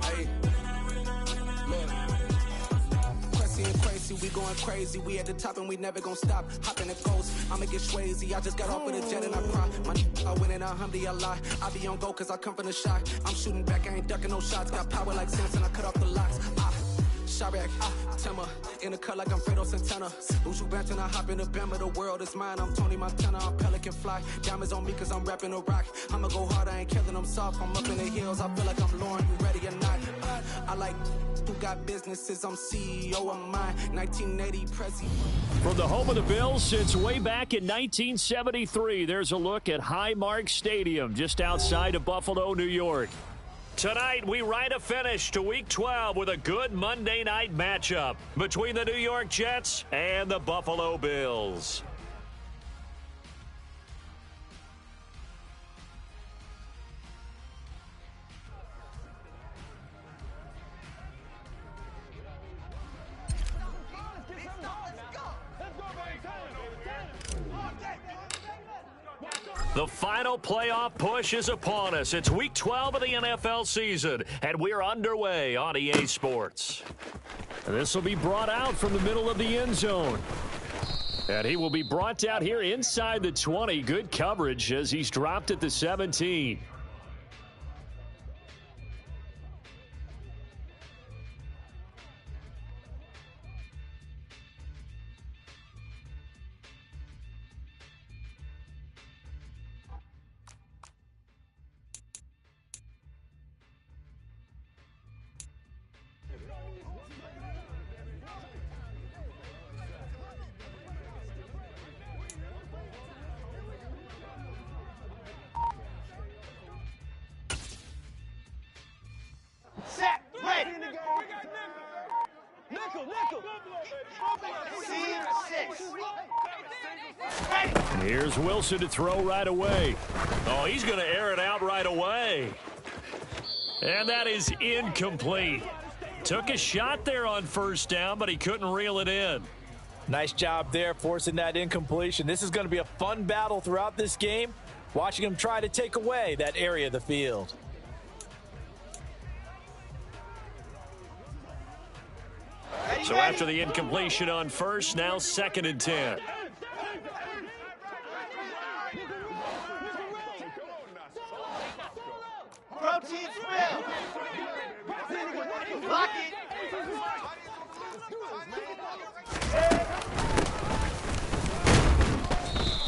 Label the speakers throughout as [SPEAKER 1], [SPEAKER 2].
[SPEAKER 1] Hey, look. Cressy and crazy, we going crazy. We at the top and we never gonna stop. Hop in the ghost, I'ma get swayzy. I just got off with a jet and I cry. I win in a Humvee, I lie. I be on go cause I come from the shot. I'm shooting back, I ain't ducking no shots. Got power like Samson, I cut off the locks. Chirac, Timmer, in the cut like I'm Fredo Santana. Uju Benton, I hop in the Bama, the world is mine. I'm Tony Montana, I'm Pelican Fly. Diamonds on me cause I'm rapping a rock. I'ma go hard, I ain't killing them soft. I'm up in the hills, I feel like I'm Lauren, you ready or not? I like who got businesses, I'm CEO of mine. 1980 Prezi.
[SPEAKER 2] From the home of the Bills since way back in 1973, there's a look at Highmark Stadium just outside of Buffalo, New York. Tonight, we write a finish to Week 12 with a good Monday night matchup between the New York Jets and the Buffalo Bills. The final playoff push is upon us. It's Week 12 of the NFL season, and we're underway on EA Sports. This will be brought out from the middle of the end zone. And he will be brought down here inside the 20. Good coverage as he's dropped at the 17. Here's Wilson to throw right away. Oh, he's going to air it out right away. And that is incomplete. Took a shot there on first down, but he couldn't reel it in.
[SPEAKER 3] Nice job there forcing that incompletion. This is going to be a fun battle throughout this game, watching him try to take away that area of the field.
[SPEAKER 2] So after the incompletion on first, now 2nd and 10.
[SPEAKER 4] Protein spill. Lock it.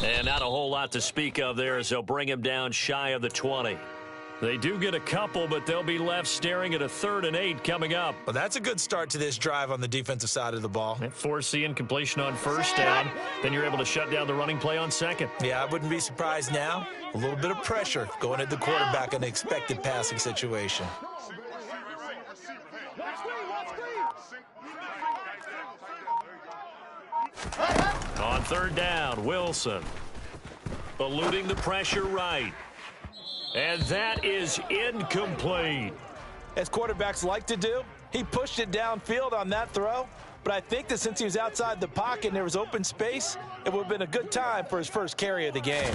[SPEAKER 2] And not a whole lot to speak of there as they'll bring him down shy of the 20. They do get a couple, but they'll be left staring at a 3rd and 8 coming up.
[SPEAKER 5] Well, that's a good start to this drive on the defensive side of the ball.
[SPEAKER 2] Force the incompletion on first down. Then you're able to shut down the running play on second.
[SPEAKER 5] Yeah, I wouldn't be surprised now. A little bit of pressure going at the quarterback in an expected passing situation.
[SPEAKER 2] On 3rd down, Wilson eluding the pressure right. And that is incomplete.
[SPEAKER 3] As quarterbacks like to do, he pushed it downfield on that throw. But I think that since he was outside the pocket and there was open space, it would have been a good time for his first carry of the game.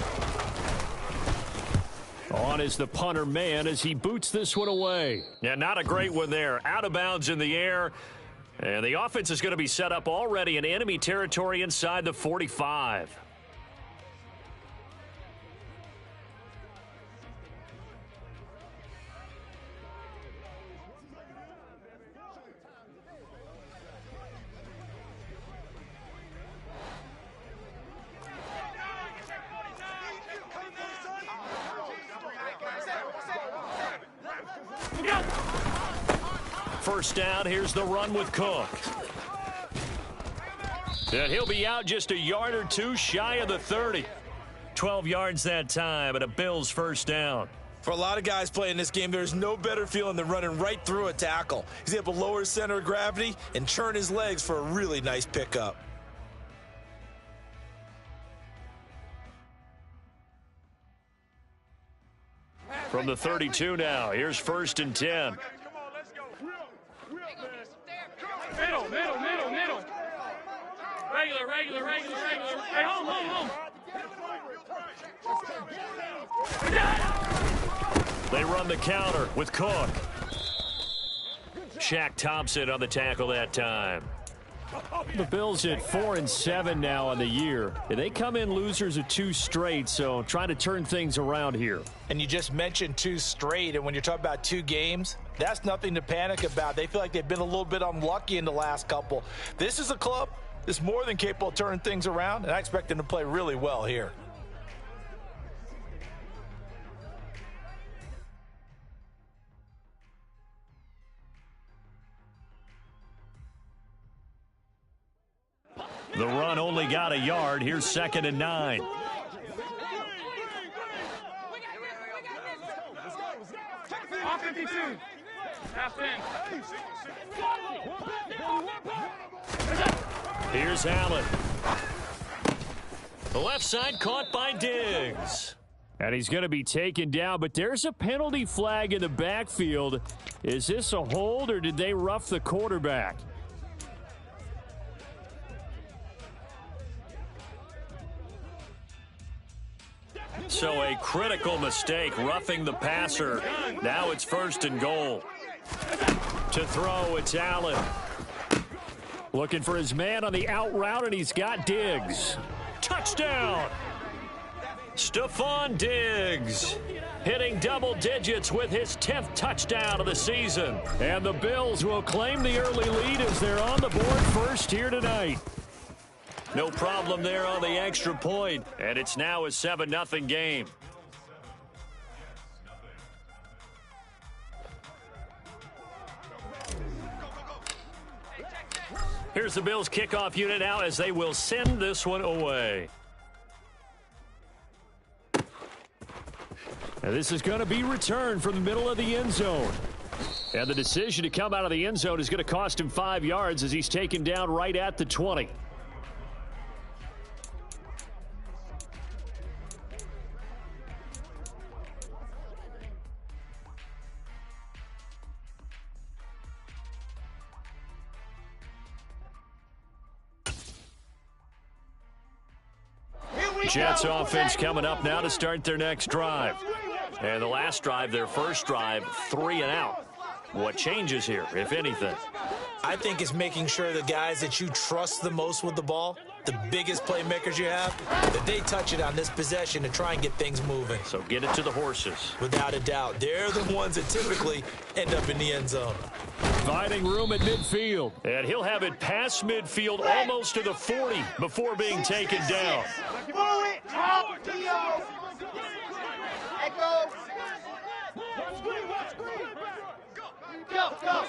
[SPEAKER 2] On is the punter man as he boots this one away. Yeah, not a great one there. Out of bounds in the air. And the offense is going to be set up already in enemy territory inside the 45. First down, here's the run with Cook. And he'll be out just a yard or two shy of the 30. 12 yards that time, and a Bills first down.
[SPEAKER 5] For a lot of guys playing this game, there's no better feeling than running right through a tackle. He's able to lower his center of gravity and churn his legs for a really nice pickup.
[SPEAKER 2] From the 32 now, here's 1st and 10.
[SPEAKER 6] Middle. Regular. Hey, home.
[SPEAKER 2] They run the counter with Cook. Shaq Thompson on the tackle that time.
[SPEAKER 7] The Bills at 4-7 now on the year. They come in losers of 2 straight, so trying to turn things around here.
[SPEAKER 3] And you just mentioned 2 straight, and when you're talking about 2 games, that's nothing to panic about. They feel like they've been a little bit unlucky in the last couple. This is a club that's more than capable of turning things around, and I expect them to play really well here.
[SPEAKER 2] The run only got a yard. Here's 2nd and 9.
[SPEAKER 6] On 52. Half in.
[SPEAKER 2] Here's Allen. The left side caught by Diggs.
[SPEAKER 7] And he's going to be taken down, but there's a penalty flag in the backfield. Is this a hold, or did they rough the quarterback?
[SPEAKER 2] So a critical mistake, roughing the passer. Now it's 1st and goal. To throw, it's Allen.
[SPEAKER 7] Looking for his man on the out route, and he's got Diggs.
[SPEAKER 2] Touchdown! Stephon Diggs hitting double digits with his 10th touchdown of the season.
[SPEAKER 7] And the Bills will claim the early lead as they're on the board first here tonight.
[SPEAKER 2] No problem there on the extra point, and it's now a 7-0 game. Here's the Bills kickoff unit now as they will send this one away.
[SPEAKER 7] And this is going to be returned from the middle of the end zone. And the decision to come out of the end zone is going to cost him 5 yards as he's taken down right at the 20.
[SPEAKER 2] Jets offense coming up now to start their next drive. And the last drive, their first drive, 3 and out. What changes here, if anything?
[SPEAKER 3] I think it's making sure the guys that you trust the most with the ball, the biggest playmakers you have, that they touch it on this possession to try and get things moving.
[SPEAKER 2] So get it to the horses.
[SPEAKER 3] Without a doubt. They're the ones that typically end up in the end zone.
[SPEAKER 7] Finding room at midfield.
[SPEAKER 2] And he'll have it past midfield almost to the 40 before being taken down.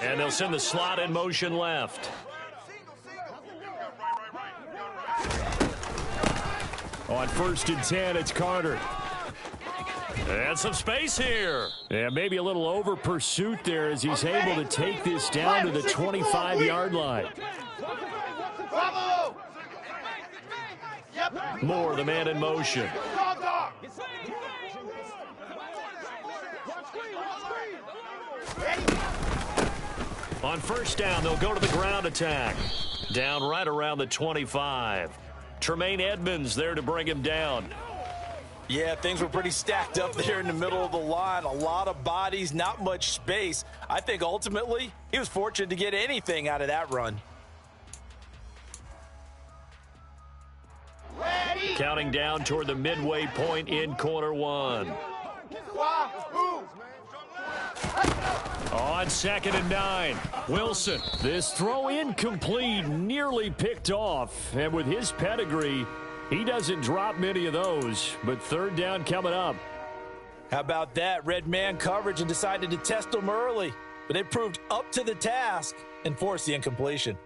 [SPEAKER 2] And they'll send the slot in motion left.
[SPEAKER 7] On 1st and 10, it's Carter.
[SPEAKER 2] And some space here.
[SPEAKER 7] Yeah, maybe a little over pursuit there as he's able to take this down to the 25-yard line.
[SPEAKER 2] Moore, the man in motion. On 1st down, they'll go to the ground attack. Down right around the 25. Tremaine Edmonds there to bring him down.
[SPEAKER 3] Yeah, things were pretty stacked up there in the middle of the line. A lot of bodies, not much space. I think ultimately he was fortunate to get anything out of that run.
[SPEAKER 2] Counting down toward the midway point in quarter 1. On 2nd and 9, Wilson.
[SPEAKER 7] This throw incomplete, nearly picked off. And with his pedigree, he doesn't drop many of those. But 3rd down coming up.
[SPEAKER 3] How about that? Red man coverage and decided to test them early. But they proved up to the task and forced the incompletion.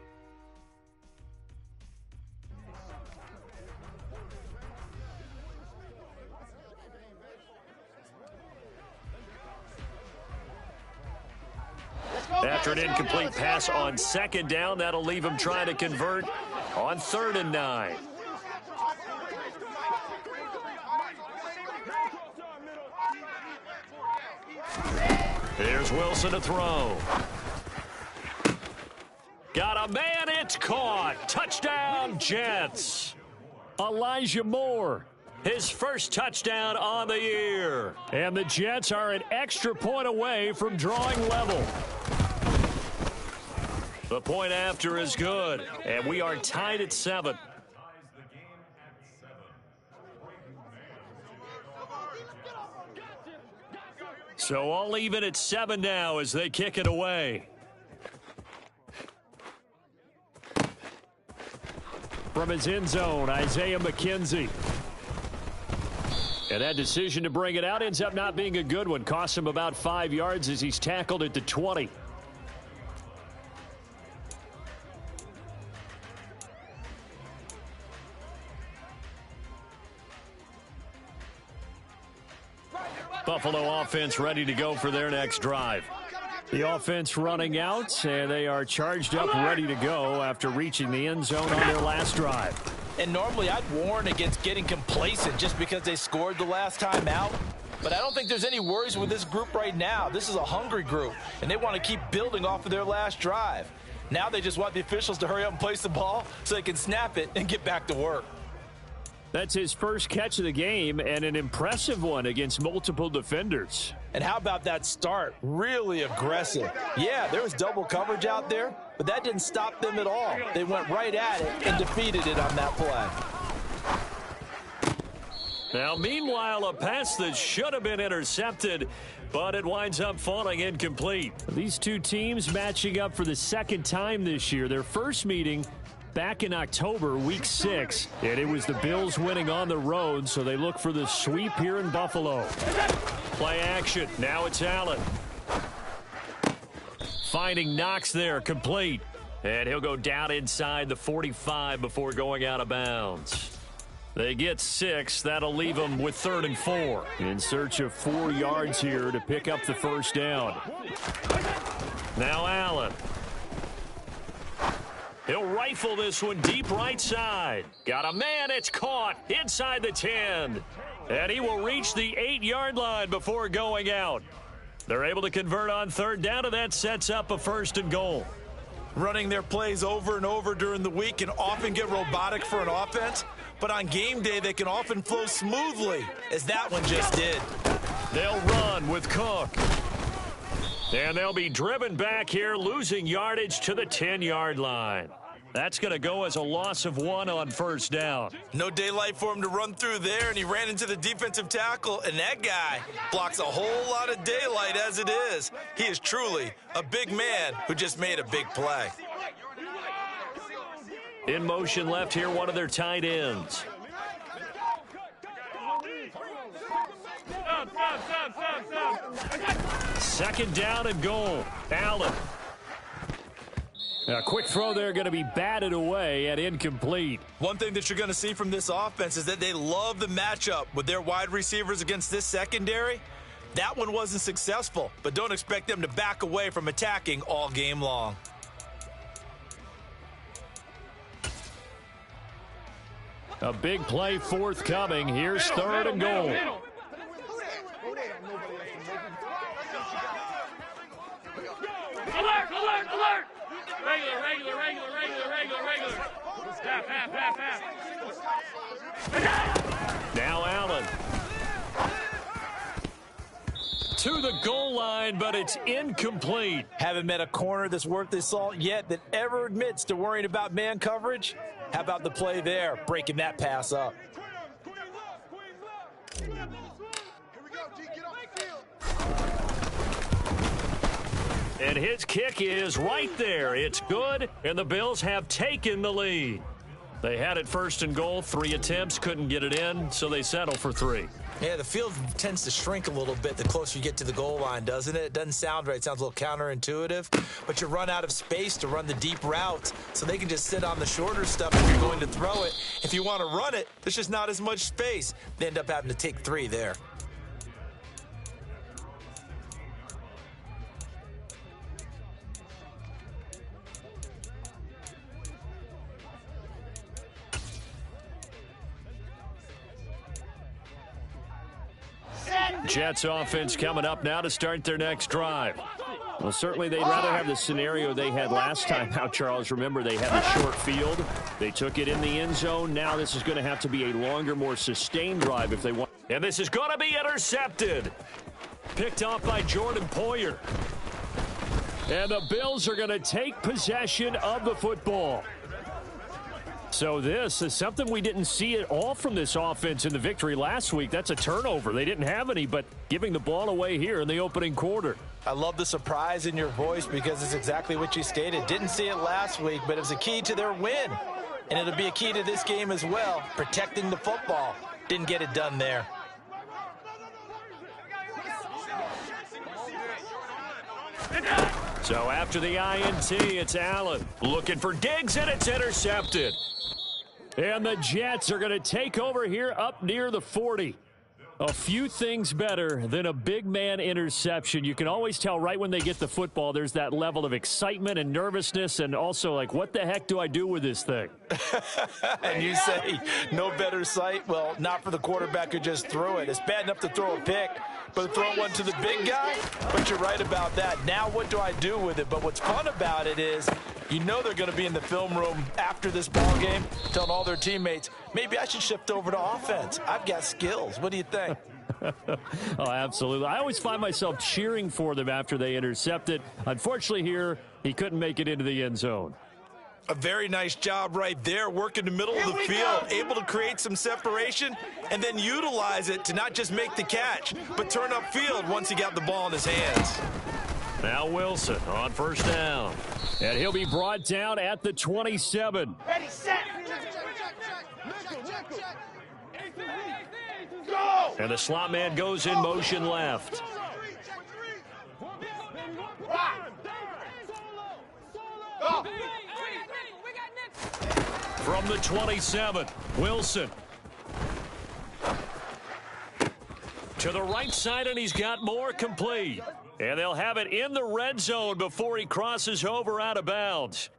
[SPEAKER 2] After an incomplete pass on 2nd down, that'll leave him trying to convert on 3rd and 9. Here's Wilson to throw. Got a man, it's caught. Touchdown, Jets.
[SPEAKER 7] Elijah Moore.
[SPEAKER 2] his first touchdown on the year.
[SPEAKER 7] And the Jets are an extra point away from drawing level.
[SPEAKER 2] The point after is good, and we are tied at 7. So all even at 7 now as they kick it away.
[SPEAKER 7] From his end zone, Isaiah McKenzie. And that decision to bring it out ends up not being a good one. Costs him about 5 yards as he's tackled at the 20.
[SPEAKER 2] Buffalo offense ready to go for their next drive.
[SPEAKER 7] The offense running out, and they are charged up, ready to go after reaching the end zone on their last drive.
[SPEAKER 3] And normally I'd warn against getting complacent just because they scored the last time out. But I don't think there's any worries with this group right now. This is a hungry group, and they want to keep building off of their last drive. Now they just want the officials to hurry up and place the ball so they can snap it and get back to work.
[SPEAKER 7] That's his first catch of the game, and an impressive one against multiple defenders.
[SPEAKER 3] And how about that start? Really aggressive. Yeah, there was double coverage out there, but that didn't stop them at all. They went right at it and defeated it on that play.
[SPEAKER 2] Now, meanwhile, a pass that should have been intercepted, but it winds up falling incomplete.
[SPEAKER 7] These two teams matching up for the second time this year. Their first meeting back in October, week 6, and it was the Bills winning on the road, so they look for the sweep here in Buffalo.
[SPEAKER 2] Play action. Now it's Allen. Finding Knox there, complete. And he'll go down inside the 45 before going out of bounds. They get 6. That'll leave them with 3rd and 4.
[SPEAKER 7] In search of 4 yards here to pick up the first down.
[SPEAKER 2] Now Allen. He'll rifle this one deep right side. Got a man, it's caught inside the 10. And he will reach the 8-yard line before going out. They're able to convert on 3rd down, and that sets up a 1st and goal.
[SPEAKER 5] Running their plays over and over during the week can often get robotic for an offense, but on game day they can often flow smoothly, as that one just did.
[SPEAKER 2] They'll run with Cook. And they'll be driven back here, losing yardage to the 10-yard line. That's going to go as a loss of 1 on 1st down.
[SPEAKER 5] No daylight for him to run through there, and he ran into the defensive tackle, and that guy blocks a whole lot of daylight as it is. He is truly a big man who just made a big play.
[SPEAKER 2] In motion left here, one of their tight ends. Second down and goal. Allen.
[SPEAKER 7] A quick throw there going to be batted away and incomplete.
[SPEAKER 5] One thing that you're going to see from this offense is that they love the matchup with their wide receivers against this secondary. That one wasn't successful, but don't expect them to back away from attacking all game long.
[SPEAKER 7] A big play forthcoming. Here's 3rd and goal.
[SPEAKER 6] Alert, alert, alert! Regular. Half.
[SPEAKER 2] Now Allen. To the goal line, but it's incomplete.
[SPEAKER 3] Haven't met a corner that's worth his salt yet that ever admits to worrying about man coverage. How about the play there, breaking that pass up?
[SPEAKER 2] And his kick is right there. It's good, and the Bills have taken the lead. They had it 1st and goal, 3 attempts, couldn't get it in, so they settle for 3.
[SPEAKER 5] Yeah, the field tends to shrink a little bit the closer you get to the goal line, doesn't it? It doesn't sound right. It sounds a little counterintuitive. But you run out of space to run the deep routes, so they can just sit on the shorter stuff if you're going to throw it. If you want to run it, there's just not as much space. They end up having to take 3 there.
[SPEAKER 2] Jets offense coming up now to start their next drive.
[SPEAKER 7] Well, certainly they'd rather have the scenario they had last time out, Charles. Remember, they had the short field. They took it in the end zone. Now this is going to have to be a longer, more sustained drive if they want.
[SPEAKER 2] And this is going to be intercepted. Picked off by Jordan Poyer.
[SPEAKER 7] And the Bills are going to take possession of the football. So this is something we didn't see at all from this offense in the victory last week. That's a turnover. They didn't have any, but giving the ball away here in the opening quarter.
[SPEAKER 3] I love the surprise in your voice because it's exactly what you stated. Didn't see it last week, but it was a key to their win. And it'll be a key to this game as well, protecting the football. Didn't get it done there.
[SPEAKER 2] So after the INT, it's Allen looking for Diggs, and it's intercepted.
[SPEAKER 7] And the Jets are going to take over here up near the 40. A few things better than a big man interception. You can always tell right when they get the football, there's that level of excitement and nervousness, and also like, what the heck do I do with this thing?
[SPEAKER 3] And you say no better sight? Well, not for the quarterback who just threw it. It's bad enough to throw a pick, but to throw one to the big guy? But you're right about that. Now what do I do with it? But what's fun about it is you know they're going to be in the film room after this ball game telling all their teammates, maybe I should shift over to offense. I've got skills. What do you think?
[SPEAKER 7] Oh, absolutely. I always find myself cheering for them after they intercept it. Unfortunately here, he couldn't make it into the end zone.
[SPEAKER 5] A very nice job right there, working the middle of the field, able to create some separation and then utilize it to not just make the catch, but turn upfield once he got the ball in his hands.
[SPEAKER 2] Now Wilson on first down.
[SPEAKER 7] And he'll be brought down at the 27.
[SPEAKER 4] Ready, set. Go.
[SPEAKER 2] And the slot man goes in motion left.
[SPEAKER 4] Go.
[SPEAKER 2] From the 27, Wilson. To the right side, and he's got more, complete. And they'll have it in the red zone before he crosses over out of bounds.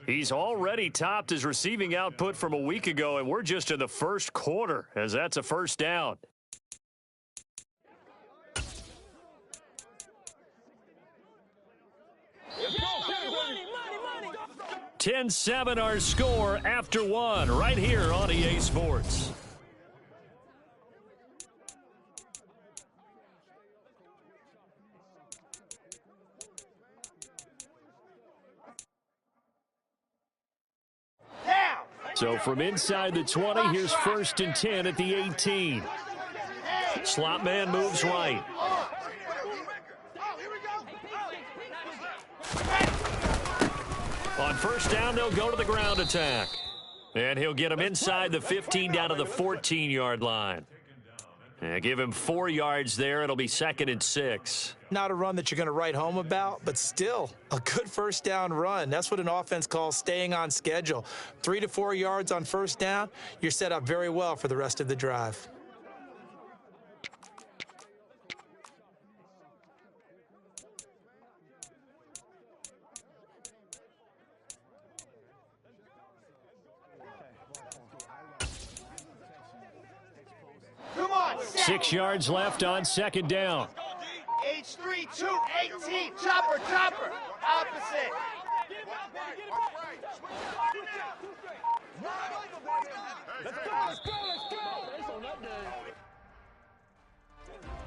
[SPEAKER 2] He's already topped his receiving output from a week ago, and we're just in the first quarter, as that's a first down.
[SPEAKER 4] Money.
[SPEAKER 2] 10-7 our score after one, right here on EA Sports.
[SPEAKER 7] So from inside the 20, here's 1st and 10 at the 18.
[SPEAKER 2] Slot man moves right. On first down, they'll go to the ground attack. And he'll get him inside the 15 down to the 14-yard line. And give him 4 yards there. It'll be 2nd and 6.
[SPEAKER 3] Not a run that you're going to write home about, but still a good first down run. That's what an offense calls staying on schedule. 3 to 4 yards on first down, you're set up very well for the rest of the drive.
[SPEAKER 4] Come on,
[SPEAKER 7] 6 yards left on 2nd down.
[SPEAKER 4] H3, 218, chopper, opposite.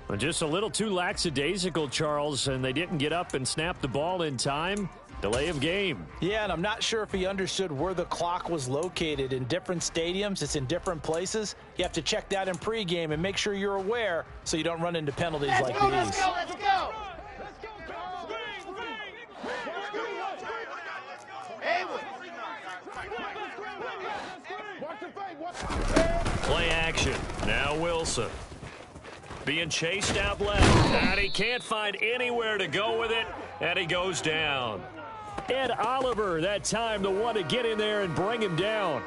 [SPEAKER 7] Well, just a little too lackadaisical, Charles, and they didn't get up and snap the ball in time. Delay of game.
[SPEAKER 3] Yeah, and I'm not sure if he understood where the clock was located. In different stadiums, it's in different places. You have to check that in pregame and make sure you're aware so you don't run into penalties like these.
[SPEAKER 4] Let's go.
[SPEAKER 2] Play action. Now Wilson. Being chased out left. And he can't find anywhere to go with it. And he goes down.
[SPEAKER 7] Ed Oliver, that time, the one to get in there and bring him down.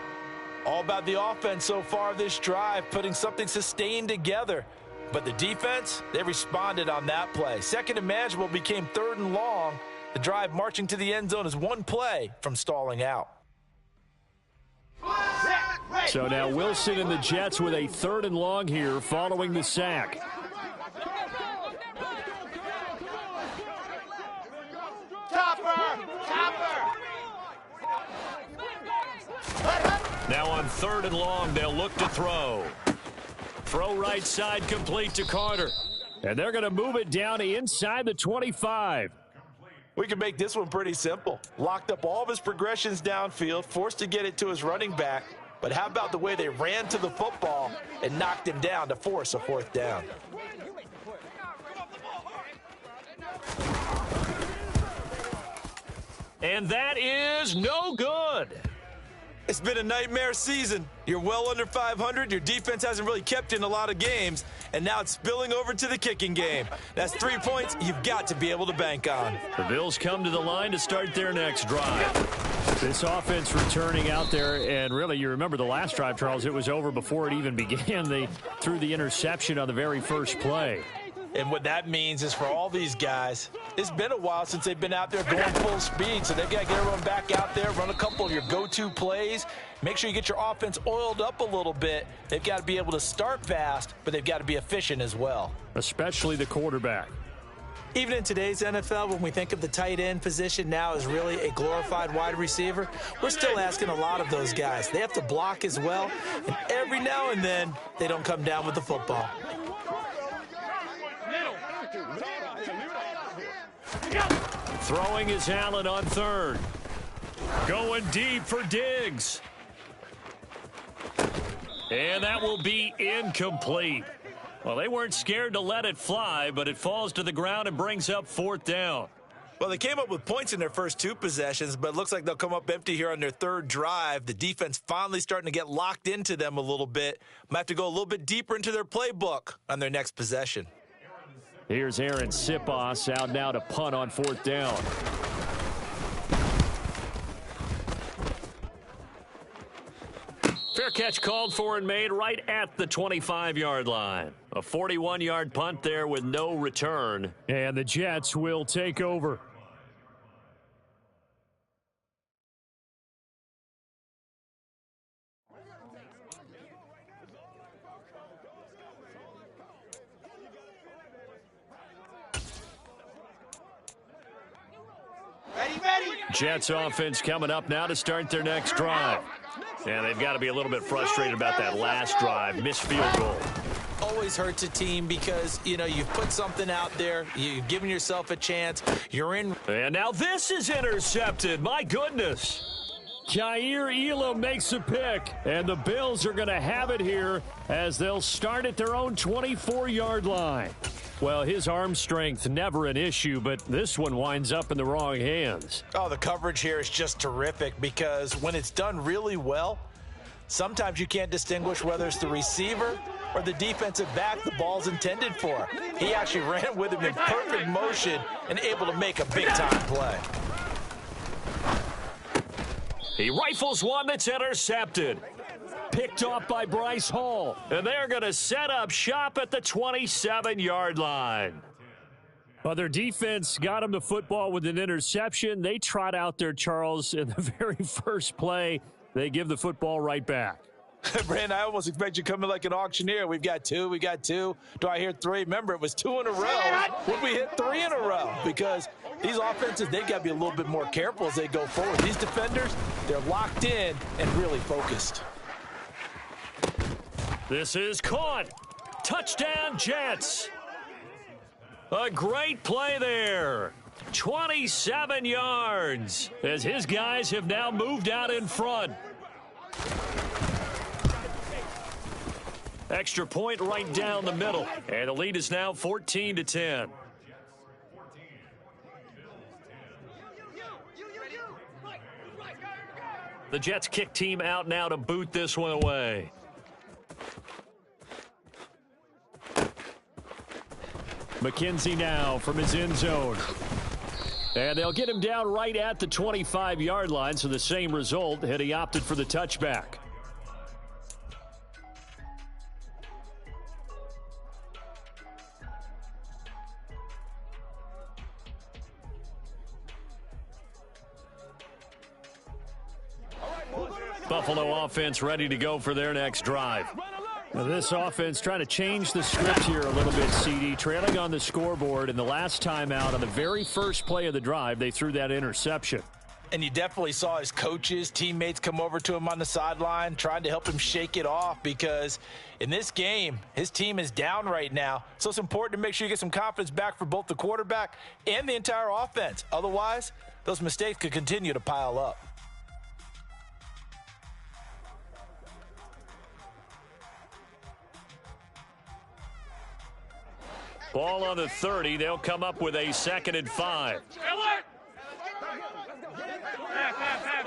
[SPEAKER 3] All about the offense so far this drive, putting something sustained together. But the defense, they responded on that play. 2nd and manageable became 3rd and long. The drive marching to the end zone is 1 play from stalling out.
[SPEAKER 7] So now Wilson and the Jets with a 3rd and long here following the sack.
[SPEAKER 2] Now on 3rd and long, they'll look to throw. Throw right side complete to Carter.
[SPEAKER 7] And they're going to move it down inside the 25.
[SPEAKER 3] We can make this one pretty simple. Locked up all of his progressions downfield, forced to get it to his running back. But how about the way they ran to the football and knocked him down to force a 4th down?
[SPEAKER 2] And that is no good.
[SPEAKER 5] It's been a nightmare season. You're well under 500. Your defense hasn't really kept you in a lot of games. And now it's spilling over to the kicking game. That's 3 points you've got to be able to bank on.
[SPEAKER 2] The Bills come to the line to start their next drive.
[SPEAKER 7] This offense returning out there, and really, you remember the last drive, Charles, it was over before it even began. They threw the interception on the very first play.
[SPEAKER 3] And what that means is for all these guys, it's been a while since they've been out there going full speed, so they've got to get everyone back out there, run a couple of your go-to plays, make sure you get your offense oiled up a little bit. They've got to be able to start fast, but they've got to be efficient as well.
[SPEAKER 7] Especially the quarterback.
[SPEAKER 5] Even in today's NFL, when we think of the tight end position now as really a glorified wide receiver, we're still asking a lot of those guys. They have to block as well, and every now and then, they don't come down with the football.
[SPEAKER 2] Throwing is Allen on 3rd. Going deep for Diggs. And that will be incomplete. Well, they weren't scared to let it fly, but it falls to the ground and brings up 4th down.
[SPEAKER 5] Well, they came up with points in their first 2 possessions, but it looks like they'll come up empty here on their 3rd drive. The defense finally starting to get locked into them a little bit. Might have to go a little bit deeper into their playbook on their next possession.
[SPEAKER 7] Here's Aaron Sipos out now to punt on 4th down.
[SPEAKER 2] Fair catch called for and made right at the 25-yard line. A 41-yard punt there with no return.
[SPEAKER 7] And the Jets will take over.
[SPEAKER 2] Jets offense coming up now to start their next drive. And they've got to be a little bit frustrated about that last drive. Missed field goal.
[SPEAKER 5] Always hurts a team because, you know, you've put something out there. You've given yourself a chance. You're in.
[SPEAKER 2] And now this is intercepted. My goodness.
[SPEAKER 7] Jair Elam makes a pick. And the Bills are going to have it here as they'll start at their own 24-yard line. Well, his arm strength never an issue, but this one winds up in the wrong hands.
[SPEAKER 3] Oh, the coverage here is just terrific because when it's done really well, sometimes you can't distinguish whether it's the receiver or the defensive back the ball's intended for. He actually ran with him in perfect motion and able to make a big-time play.
[SPEAKER 2] He rifles one that's intercepted.
[SPEAKER 7] Picked off by Bryce Hall.
[SPEAKER 2] And they're going to set up shop at the 27-yard line.
[SPEAKER 7] Well, their defense got him the football with an interception. They trot out there, Charles, in the very first play. They give the football right back.
[SPEAKER 3] Brandon, I almost expect you to come in like an auctioneer. We've got 2, we got 2. Do I hear 3? Remember, it was 2 in a row. Would we hit 3 in a row? Because these offenses, they've got to be a little bit more careful as they go forward. These defenders, they're locked in and really focused.
[SPEAKER 2] This is caught. Touchdown, Jets. A great play there. 27 yards as his guys have now moved out in front. Extra point right down the middle. And the lead is now 14-10. The Jets kick team out now to boot this one away.
[SPEAKER 7] McKenzie now from his end zone. And they'll get him down right at the 25-yard line, so the same result had he opted for the touchback.
[SPEAKER 2] Buffalo offense ready to go for their next drive.
[SPEAKER 7] Now this offense trying to change the script here a little bit, CD. Trailing on the scoreboard, and the last time out on the very first play of the drive, they threw that interception.
[SPEAKER 3] And you definitely saw his coaches, teammates come over to him on the sideline, trying to help him shake it off, because in this game, his team is down right now. So it's important to make sure you get some confidence back for both the quarterback and the entire offense. Otherwise, those mistakes could continue to pile up.
[SPEAKER 2] Ball on the 30. They'll come up with a 2nd and 5.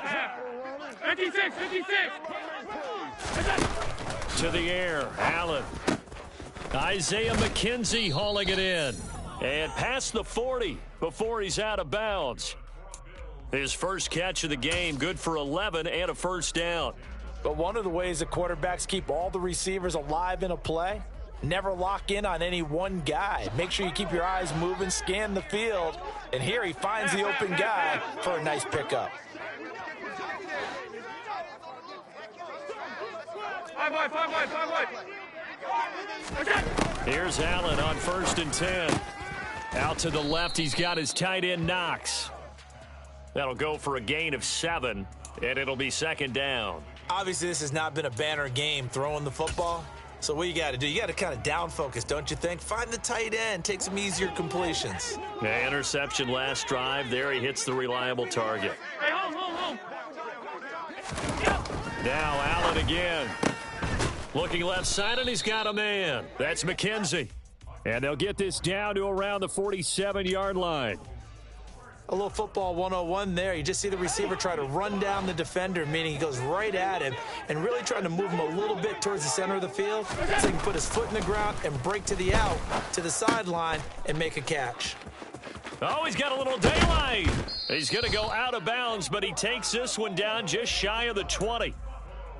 [SPEAKER 6] Half. 56.
[SPEAKER 2] To the air, Allen. Isaiah McKenzie hauling it in. And past the 40 before he's out of bounds. His first catch of the game, good for 11 and a first down.
[SPEAKER 3] But one of the ways the quarterbacks keep all the receivers alive in a play, never lock in on any one guy. Make sure you keep your eyes moving, scan the field. And here he finds the open guy for a nice pickup.
[SPEAKER 6] Five wide.
[SPEAKER 2] Here's Allen on 1st and 10. Out to the left, he's got his tight end Knox. That'll go for a gain of 7, and it'll be 2nd down.
[SPEAKER 5] Obviously, this has not been a banner game throwing the football. So what you got to do, you got to kind of down focus, don't you think? Find the tight end, take some easier completions.
[SPEAKER 2] Yeah, interception last drive. There he hits the reliable target.
[SPEAKER 6] Hey, home.
[SPEAKER 2] Now Allen again. Looking left side, and he's got a man. That's McKenzie. And they'll get this down to around the 47-yard line.
[SPEAKER 5] A little football 101 there. You just see the receiver try to run down the defender, meaning he goes right at him and really trying to move him a little bit towards the center of the field so he can put his foot in the ground and break to the out, to the sideline, and make a catch.
[SPEAKER 2] Oh, he's got a little daylight. He's going to go out of bounds, but he takes this one down just shy of the 20.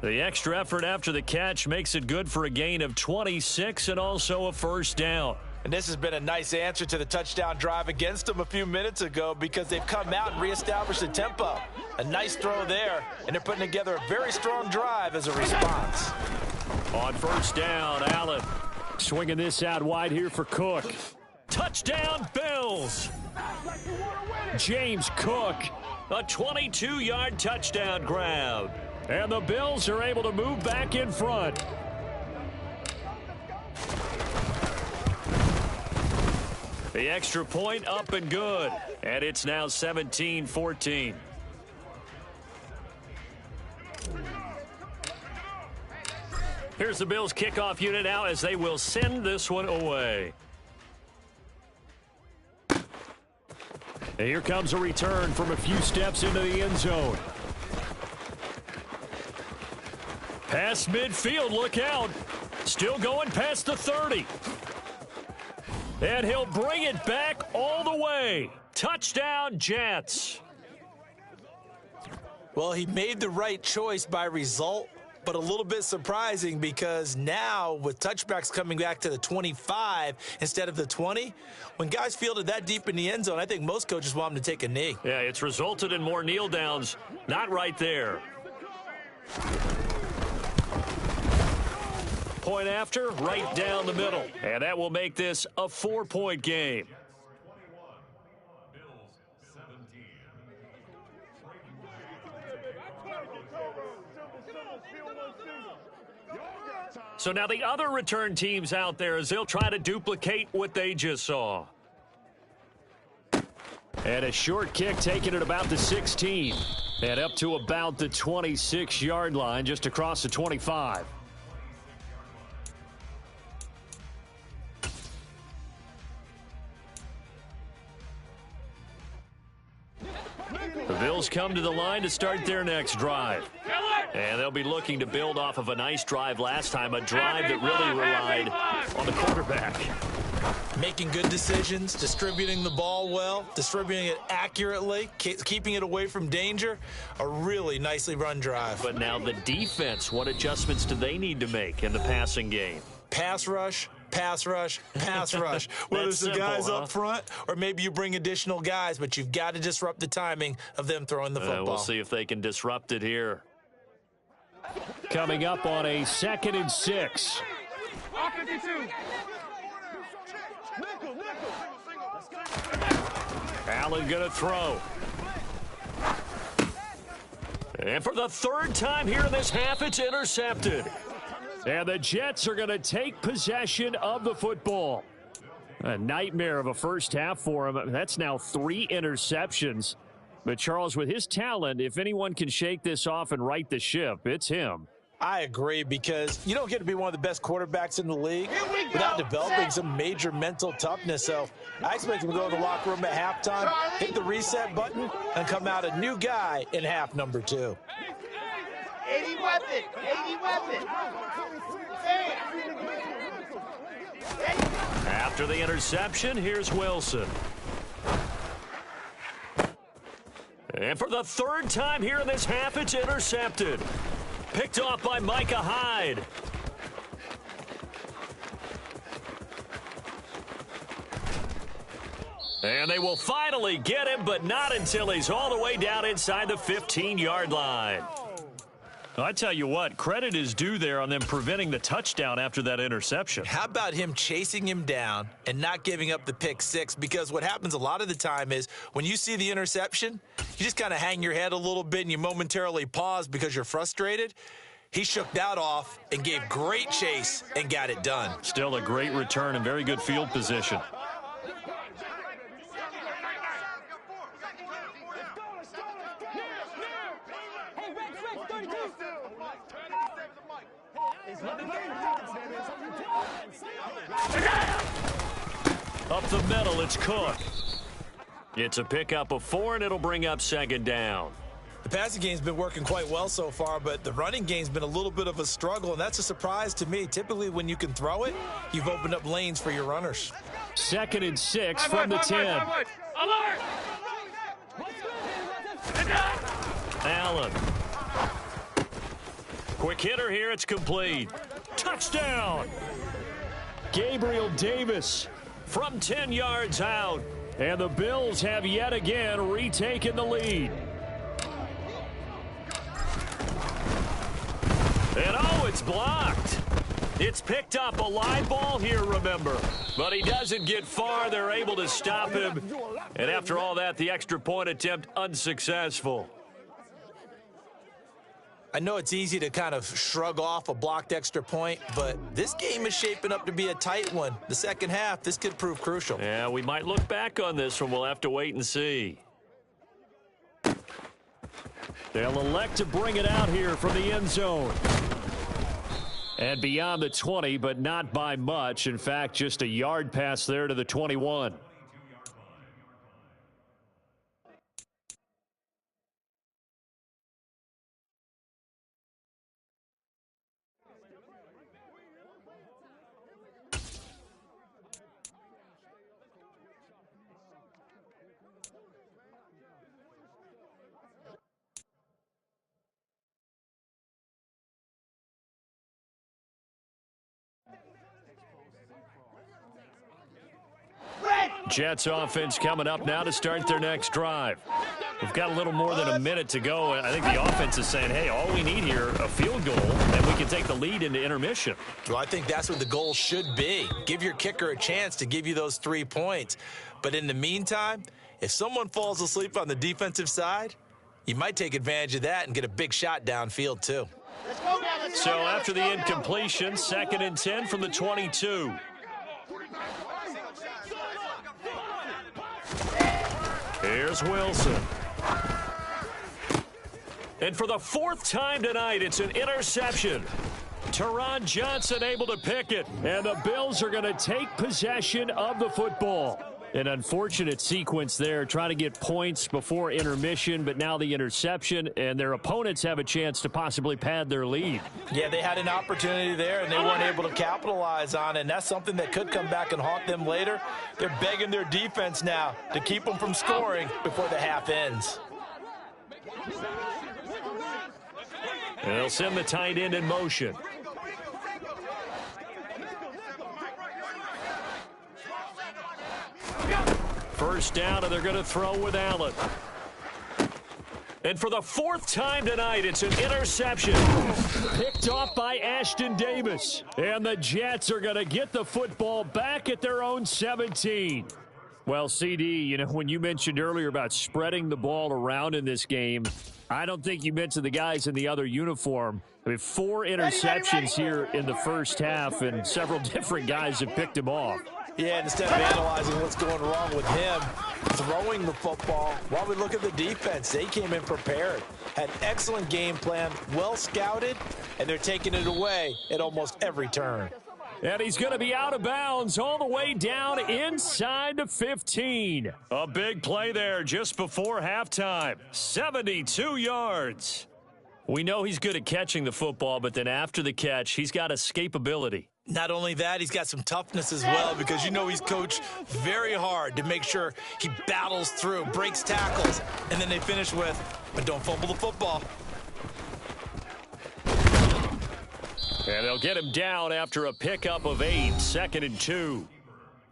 [SPEAKER 2] The extra effort after the catch makes it good for a gain of 26 and also a first down.
[SPEAKER 3] And this has been a nice answer to the touchdown drive against them a few minutes ago, because they've come out and reestablished the tempo. A nice throw there, and they're putting together a very strong drive as a response.
[SPEAKER 2] On 1st down, Allen swinging this out wide here for Cook. Touchdown, Bills! James Cook, a 22-yard touchdown grab. And the Bills are able to move back in front. The extra point up and good. And it's now 17-14. Here's the Bills kickoff unit now as they will send this one away. And here comes a return from a few steps into the end zone. Past midfield, look out. Still going past the 30. And he'll bring it back all the way. Touchdown, Jets.
[SPEAKER 5] Well, he made the right choice by result, but a little bit surprising because now with touchbacks coming back to the 25 instead of the 20, when guys fielded that deep in the end zone, I think most coaches want them to take a knee.
[SPEAKER 2] Yeah, it's resulted in more kneel downs. Not right there. Point after, right down the middle. And that will make this a 4-point game. So now the other return teams out there as they'll try to duplicate what they just saw. And a short kick taken at about the 16. And up to about the 26-yard line, just across the 25. The Bills come to the line to start their next drive. And they'll be looking to build off of a nice drive last time, a drive that really relied on the quarterback.
[SPEAKER 5] Making good decisions, distributing the ball well, distributing it accurately, keeping it away from danger. A really nicely run drive.
[SPEAKER 2] But now the defense, what adjustments do they need to make in the passing game?
[SPEAKER 5] Pass rush, pass rush, pass rush. Whether it's the guys up front or maybe you bring additional guys, but you've got to disrupt the timing of them throwing the football.
[SPEAKER 2] We'll see if they can disrupt it here. Coming up on a 2nd and 6. Allen going to throw. And for the third time here in this half, it's intercepted.
[SPEAKER 7] And the Jets are going to take possession of the football. A nightmare of a first half for him. That's now 3 interceptions. But Charles, with his talent, if anyone can shake this off and right the ship, it's him.
[SPEAKER 3] I agree, because you don't get to be one of the best quarterbacks in the league without developing some major mental toughness. So I expect him to go to the locker room at halftime, hit the reset button, and come out a new guy in half number 2.
[SPEAKER 4] 80 weapon. 80 weapon. Hey.
[SPEAKER 2] After the interception, here's Wilson. And for the third time here in this half, it's intercepted. Picked off by Micah Hyde. And they will finally get him, but not until he's all the way down inside the 15-yard line.
[SPEAKER 7] I tell you what, credit is due there on them preventing the touchdown after that interception.
[SPEAKER 5] How about him chasing him down and not giving up the pick 6? Because what happens a lot of the time is when you see the interception, you just kind of hang your head a little bit and you momentarily pause because you're frustrated. He shook that off and gave great chase and got it done.
[SPEAKER 7] Still a great return and very good field position.
[SPEAKER 2] Up the middle, it's Cook. It's a pickup of 4, and it'll bring up second down.
[SPEAKER 5] The passing game's been working quite well so far, but the running game's been a little bit of a struggle, and that's a surprise to me. Typically, when you can throw it, you've opened up lanes for your runners.
[SPEAKER 7] 2nd and 6 from the 10.
[SPEAKER 2] Allen. Quick hitter here, it's complete. Touchdown!
[SPEAKER 7] Gabriel Davis
[SPEAKER 2] From 10 yards out.
[SPEAKER 7] And the Bills have yet again retaken the lead.
[SPEAKER 2] And oh, it's blocked. It's picked up, a live ball here, remember. But he doesn't get far. They're able to stop him. And after all that, the extra point attempt unsuccessful.
[SPEAKER 5] I know it's easy to kind of shrug off a blocked extra point, but this game is shaping up to be a tight one. The second half, this could prove crucial.
[SPEAKER 2] Yeah, we might look back on this one. We'll have to wait and see.
[SPEAKER 7] They'll elect to bring it out here from the end zone. And beyond the 20, but not by much. In fact, just a yard pass there to the 21.
[SPEAKER 2] Jets offense coming up now to start their next drive. We've got a little more than a minute to go. I think the offense is saying, hey, all we need here, a field goal, and we can take the lead into intermission.
[SPEAKER 5] Well, I think that's what the goal should be. Give your kicker a chance to give you those 3 points. But in the meantime, if someone falls asleep on the defensive side, you might take advantage of that and get a big shot downfield too.
[SPEAKER 2] So after the incompletion, 2nd and 10 from the 22. Here's Wilson. And for the 4th time tonight, it's an interception. Teron Johnson able to pick it.
[SPEAKER 7] And the Bills are going to take possession of the football. An unfortunate sequence there, trying to get points before intermission, but now the interception, and their opponents have a chance to possibly pad their lead.
[SPEAKER 3] Yeah, they had an opportunity there, and they weren't able to capitalize on it, and that's something that could come back and haunt them later. They're begging their defense now to keep them from scoring before the half ends.
[SPEAKER 2] And they'll send the tight end in motion. First down, and they're going to throw with Allen. And for the 4th time tonight, it's an interception.
[SPEAKER 7] Picked off by Ashton Davis. And the Jets are going to get the football back at their own 17. Well, CD, when you mentioned earlier about spreading the ball around in this game, I don't think you mentioned the guys in the other uniform. I mean, 4 interceptions here in the first half, and several different guys have picked him off.
[SPEAKER 3] Yeah, and instead of analyzing what's going wrong with him throwing the football, while we look at the defense, they came in prepared, had an excellent game plan, well scouted, and they're taking it away at almost every turn.
[SPEAKER 7] And he's going to be out of bounds all the way down inside the 15.
[SPEAKER 2] A big play there just before halftime. 72 yards.
[SPEAKER 7] We know he's good at catching the football, but then after the catch, he's got escapability.
[SPEAKER 5] Not only that, he's got some toughness as well, because he's coached very hard to make sure he battles through, breaks tackles, and then they finish with, but don't fumble the football.
[SPEAKER 2] And they'll get him down after a pickup of 8, 2nd and 2.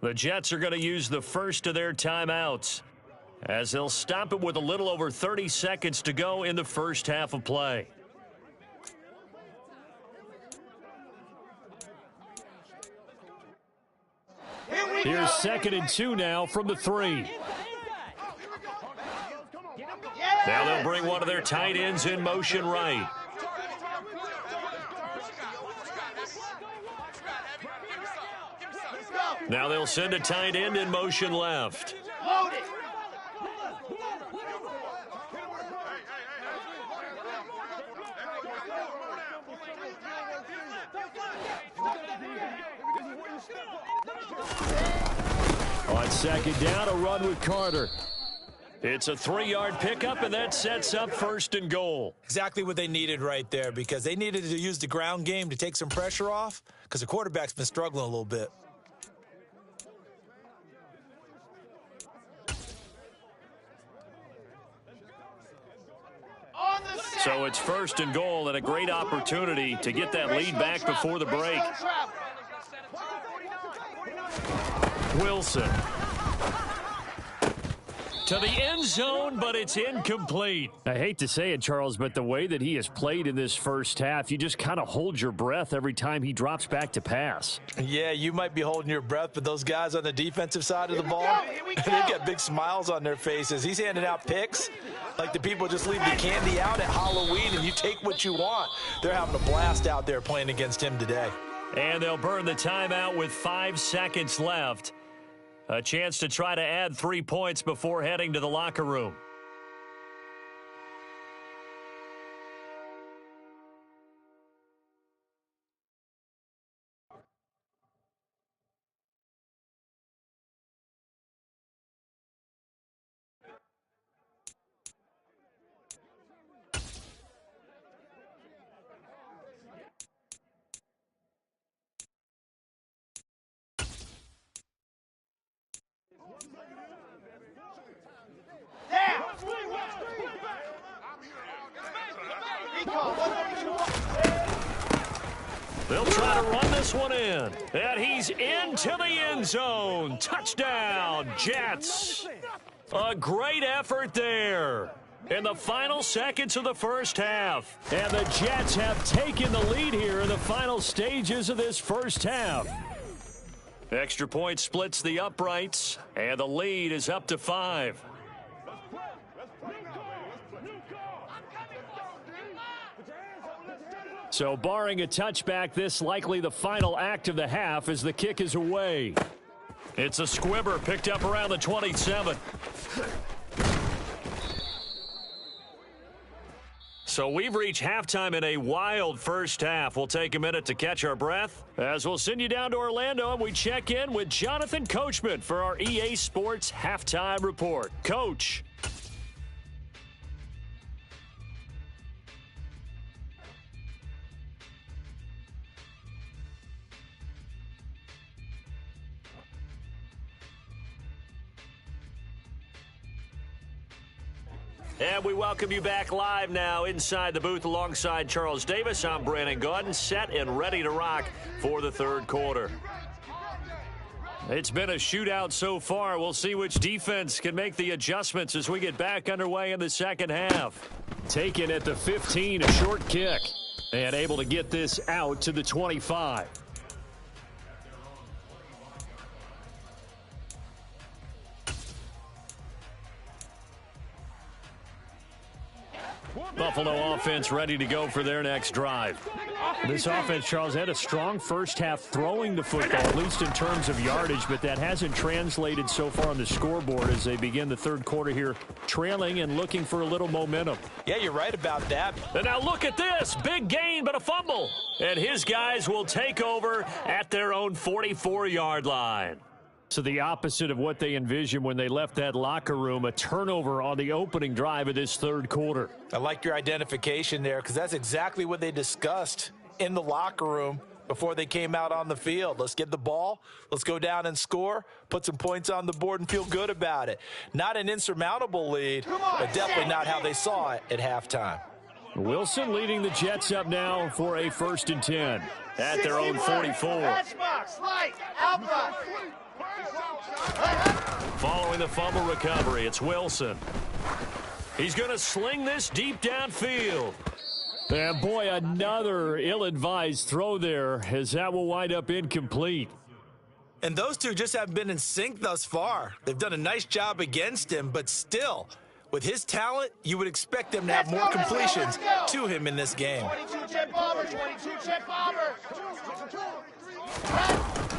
[SPEAKER 2] The Jets are going to use the first of their timeouts as they'll stop it with a little over 30 seconds to go in the first half of play.
[SPEAKER 7] Here's 2nd and 2 now from the 3.
[SPEAKER 2] Now they'll bring one of their tight ends in motion right. Now they'll send a tight end in motion left.
[SPEAKER 4] Load it.
[SPEAKER 7] On 2nd down, a run with Carter.
[SPEAKER 2] It's a 3-yard pickup, and that sets up 1st and goal.
[SPEAKER 5] Exactly what they needed right there, because they needed to use the ground game to take some pressure off, because the quarterback's been struggling a little bit.
[SPEAKER 2] So it's 1st and goal, and a great opportunity to get that lead back before the break. Wilson to the end zone, but it's incomplete.
[SPEAKER 7] I hate to say it, Charles, but the way that he has played in this first half, you just kind of hold your breath every time he drops back to pass.
[SPEAKER 3] Yeah, you might be holding your breath, but those guys on the defensive side of the ball, they've got big smiles on their faces. He's handing out picks like the people just leave the candy out at Halloween and you take what you want. They're having a blast out there playing against him today.
[SPEAKER 2] And they'll burn the timeout with 5 seconds left. A chance to try to add 3 points before heading to the locker room. They'll try to run this one in. And he's into the end zone. Touchdown, Jets. A great effort there in the final seconds of the first half.
[SPEAKER 7] And the Jets have taken the lead here in the final stages of this first half.
[SPEAKER 2] Extra point splits the uprights, and the lead is up to 5.
[SPEAKER 7] So barring a touchback, this likely the final act of the half as the kick is away.
[SPEAKER 2] It's a squibber picked up around the 27. So we've reached halftime in a wild first half. We'll take a minute to catch our breath as we'll send you down to Orlando and we check in with Jonathan Coachman for our EA Sports Halftime Report. Coach. And we welcome you back live now inside the booth alongside Charles Davis. I'm Brandon Gaudin, set and ready to rock for the third quarter. It's been a shootout so far. We'll see which defense can make the adjustments as we get back underway in the second half.
[SPEAKER 7] Taken at the 15, a short kick, and able to get this out to the 25.
[SPEAKER 2] Buffalo offense ready to go for their next drive.
[SPEAKER 7] This offense, Charles, had a strong first half throwing the football, at least in terms of yardage, but that hasn't translated so far on the scoreboard as they begin the third quarter here, trailing and looking for a little momentum.
[SPEAKER 3] Yeah, you're right about that.
[SPEAKER 2] And now look at this. Big gain, but a fumble. And his guys will take over at their own 44-yard line.
[SPEAKER 7] So the opposite of what they envisioned when they left that locker room, a turnover on the opening drive of this third quarter.
[SPEAKER 3] I like your identification there because that's exactly what they discussed in the locker room before they came out on the field. Let's get the ball. Let's go down and score, put some points on the board and feel good about it. Not an insurmountable lead, but definitely not how they saw it at halftime.
[SPEAKER 7] Wilson leading the Jets up now for a 1st and 10 at their own 44.
[SPEAKER 2] Following the fumble recovery, it's Wilson. He's going to sling this deep downfield.
[SPEAKER 7] And boy, another ill-advised throw there as that will wind up incomplete.
[SPEAKER 5] And those two just haven't been in sync thus far. They've done a nice job against him, but still, with his talent, you would expect them to have more completions to him in this game.
[SPEAKER 4] 22 jet bomber, 22 jet bomber.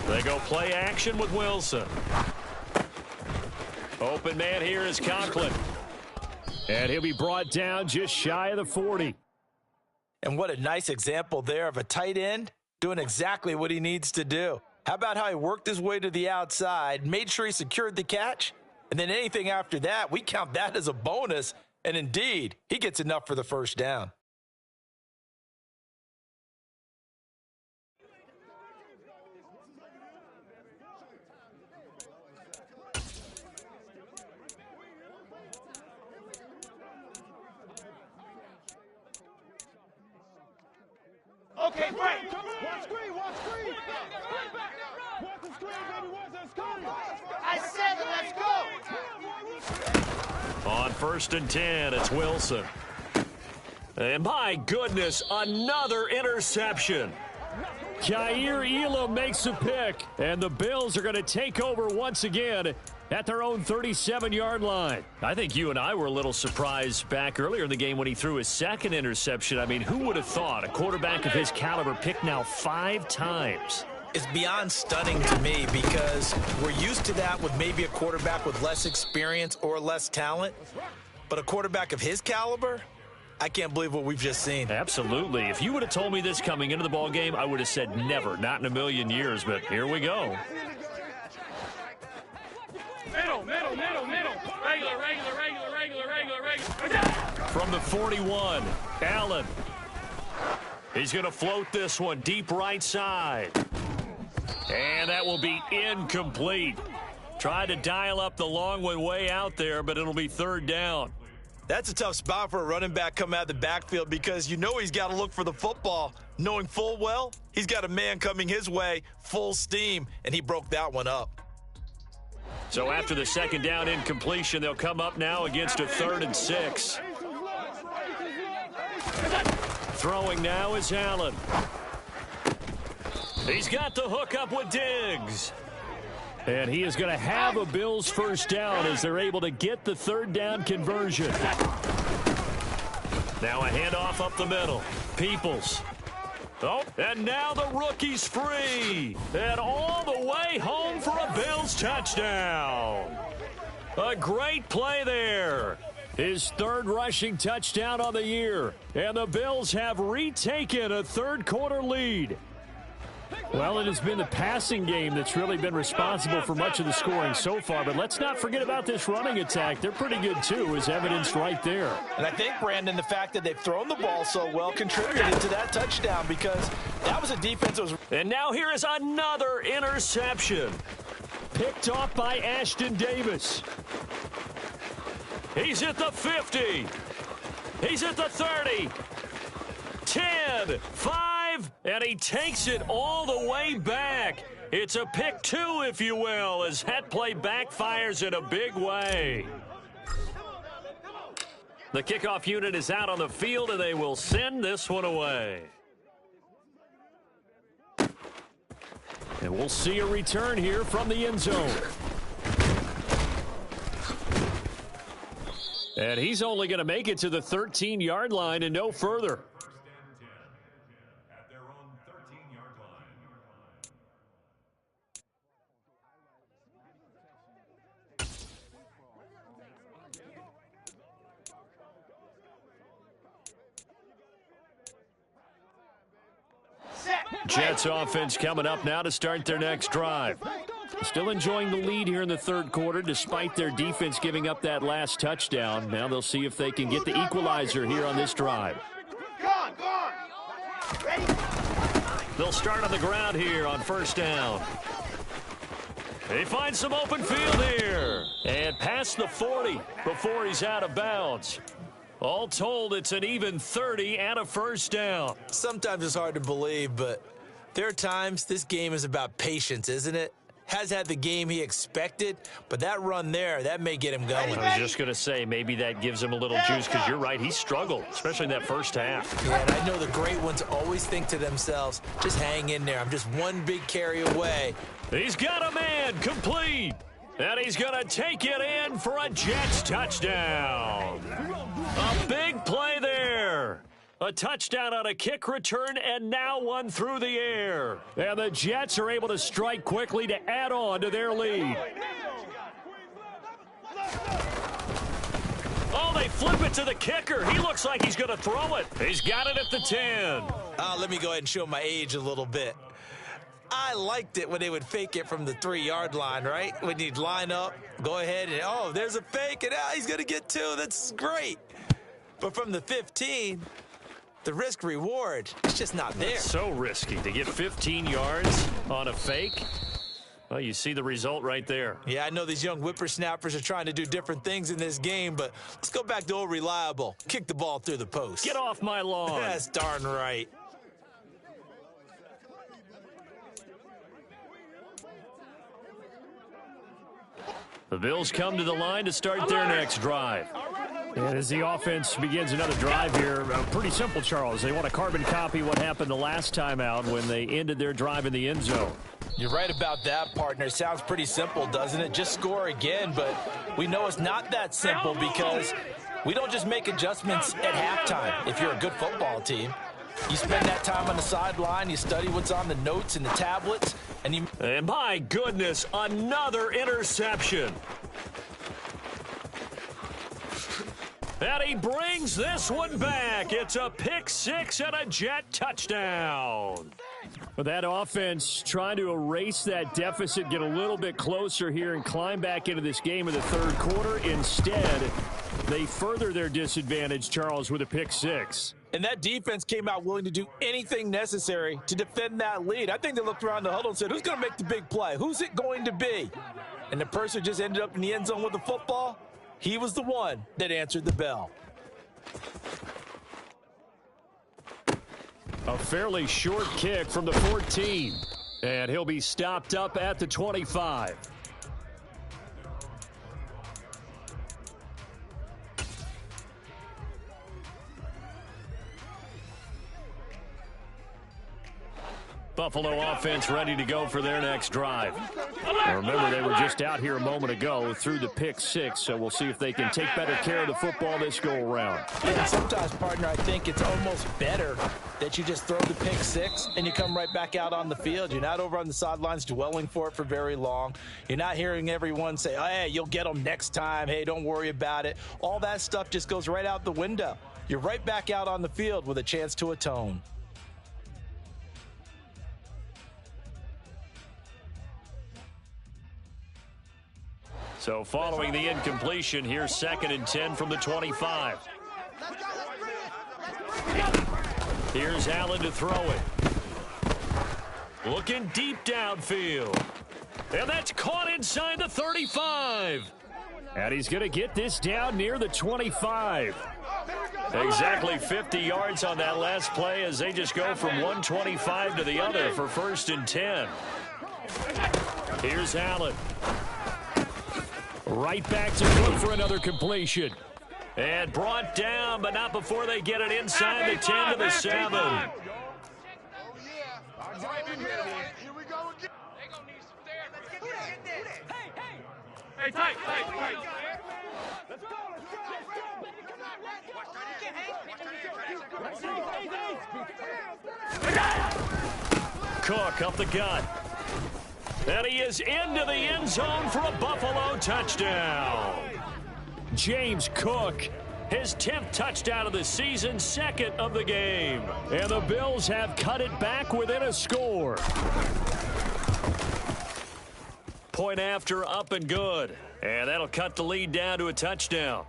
[SPEAKER 2] They go play action with Wilson. Open man here is Conklin.
[SPEAKER 7] And he'll be brought down just shy of the 40.
[SPEAKER 3] And what a nice example there of a tight end doing exactly what he needs to do. How about how he worked his way to the outside, made sure he secured the catch, and then anything after that, we count that as a bonus. And indeed, he gets enough for the first down.
[SPEAKER 4] Okay, break. Watch screen, watch screen. Watch the screen, baby, watch that screen. I said let's go.
[SPEAKER 2] On 1st and 10, it's Wilson. And my goodness, another interception.
[SPEAKER 7] Jair Elam makes a pick, and the Bills are going to take over once again at their own 37-yard line.
[SPEAKER 2] I think you and I were a little surprised back earlier in the game when he threw his second interception. I mean, who would have thought a quarterback of his caliber picked now 5 times?
[SPEAKER 5] It's beyond stunning to me because we're used to that with maybe a quarterback with less experience or less talent. But a quarterback of his caliber, I can't believe what we've just seen.
[SPEAKER 2] Absolutely. If you would have told me this coming into the ball game, I would have said never, not in a million years. But here we go.
[SPEAKER 6] Middle. Regular.
[SPEAKER 2] From the 41, Allen. He's going to float this one deep right side. And that will be incomplete. Tried to dial up the long one way out there, but it'll be 3rd down.
[SPEAKER 5] That's a tough spot for a running back coming out of the backfield because you know he's got to look for the football, knowing full well he's got a man coming his way, full steam, and he broke that one up.
[SPEAKER 2] So after the 2nd down incompletion, they'll come up now against a 3rd and 6. Throwing now is Allen. He's got the hook up with Diggs.
[SPEAKER 7] And he is going to have a Bills first down as they're able to get the 3rd down conversion.
[SPEAKER 2] Now a handoff up the middle. Peoples. Oh, and now the rookie's free. And all the way home for a Bills touchdown. A great play there.
[SPEAKER 7] His 3rd rushing touchdown on the year. And the Bills have retaken a third quarter lead. Well, it has been the passing game that's really been responsible for much of the scoring so far. But let's not forget about this running attack. They're pretty good, too, as evidenced right there.
[SPEAKER 3] And I think, Brandon, the fact that they've thrown the ball so well contributed to that touchdown because that was a defense that was...
[SPEAKER 2] And now here is another interception.
[SPEAKER 7] Picked off by Ashton Davis.
[SPEAKER 2] He's at the 50. He's at the 30. 10, 5, and he takes it all the way back. It's a pick 2, if you will, as that play backfires in a big way. The kickoff unit is out on the field, and they will send this one away.
[SPEAKER 7] And we'll see a return here from the end zone. And he's only going to make it to the 13-yard line and no further.
[SPEAKER 8] At their own 13-yard line.
[SPEAKER 7] Jets offense coming up now to start their next drive. Still enjoying the lead here in the third quarter despite their defense giving up that last touchdown. Now they'll see if they can get the equalizer here on this drive.
[SPEAKER 2] They'll start on the ground here on first down. They find some open field here. And past the 40 before he's out of bounds. All told, it's an even 30 and a first down.
[SPEAKER 5] Sometimes it's hard to believe, but there are times this game is about patience, isn't it? Has had the game he expected, but that run there, that may get him going.
[SPEAKER 2] I was just going to say, maybe that gives him a little juice because you're right, he struggled, especially in that first half.
[SPEAKER 5] Yeah, and I know the great ones always think to themselves, just hang in there. I'm just one big carry away.
[SPEAKER 2] He's got a man complete, and he's going to take it in for a Jets touchdown. A big play there. A touchdown on a kick return, and now one through the air.
[SPEAKER 7] And the Jets are able to strike quickly to add on to their lead.
[SPEAKER 2] Oh, they flip it to the kicker. He looks like he's going to throw it. He's got it at the 10.
[SPEAKER 5] Let me go ahead and show my age a little bit. I liked it when they would fake it from the 3-yard line, right? When you'd line up, go ahead, and oh, there's a fake, and he's going to get 2. That's great. But from the 15... the risk-reward, it's just not there.
[SPEAKER 2] It's so risky to get 15 yards on a fake. Well, you see the result right there.
[SPEAKER 5] Yeah, I know these young whippersnappers are trying to do different things in this game, but let's go back to old reliable. Kick the ball through the post.
[SPEAKER 2] Get off my lawn.
[SPEAKER 5] That's darn right.
[SPEAKER 2] The Bills come to the line to start their next drive.
[SPEAKER 7] And as the offense begins another drive here, pretty simple, Charles. They want to carbon copy what happened the last time out when they ended their drive in the end zone.
[SPEAKER 3] You're right about that, partner. It sounds pretty simple, doesn't it? Just score again, but we know it's not that simple because we don't just make adjustments at halftime if you're a good football team. You spend that time on the sideline, you study what's on the notes and the tablets,
[SPEAKER 2] and my goodness, another interception. And he brings this one back. It's a pick six and a Jet touchdown.
[SPEAKER 7] But that offense trying to erase that deficit, get a little bit closer here and climb back into this game in the third quarter. Instead, they further their disadvantage, Charles, with a pick six.
[SPEAKER 3] And that defense came out willing to do anything necessary to defend that lead. I think they looked around the huddle and said, who's going to make the big play? Who's it going to be? And the person just ended up in the end zone with the football. He was the one that answered the bell.
[SPEAKER 7] A fairly short kick from the 14. And he'll be stopped up at the 25. Buffalo offense ready to go for their next drive. Now remember, they were just out here a moment ago through the pick six, so we'll see if they can take better care of the football this go-around.
[SPEAKER 3] And sometimes, partner, I think it's almost better that you just throw the pick six and you come right back out on the field. You're not over on the sidelines dwelling for it for very long. You're not hearing everyone say, oh, hey, you'll get them next time. Hey, don't worry about it. All that stuff just goes right out the window. You're right back out on the field with a chance to atone.
[SPEAKER 2] So following the incompletion, here's 2nd and 10 from the 25. Here's Allen to throw it. Looking deep downfield. And that's caught inside the 35.
[SPEAKER 7] And he's going to get this down near the 25.
[SPEAKER 2] Exactly 50 yards on that last play as they just go from 125 to the other for 1st and 10. Here's Allen.
[SPEAKER 7] Right back to look for another completion.
[SPEAKER 2] And brought down, but not before they get it inside the 10 to the 7.
[SPEAKER 6] Hey, tight.
[SPEAKER 4] Let's go.
[SPEAKER 2] Cook up the gut. And he is into the end zone for a Buffalo touchdown. James Cook, his 10th touchdown of the season, 2nd of the game. And the Bills have cut it back within a score. Point after, up and good. And that'll cut the lead down to a touchdown.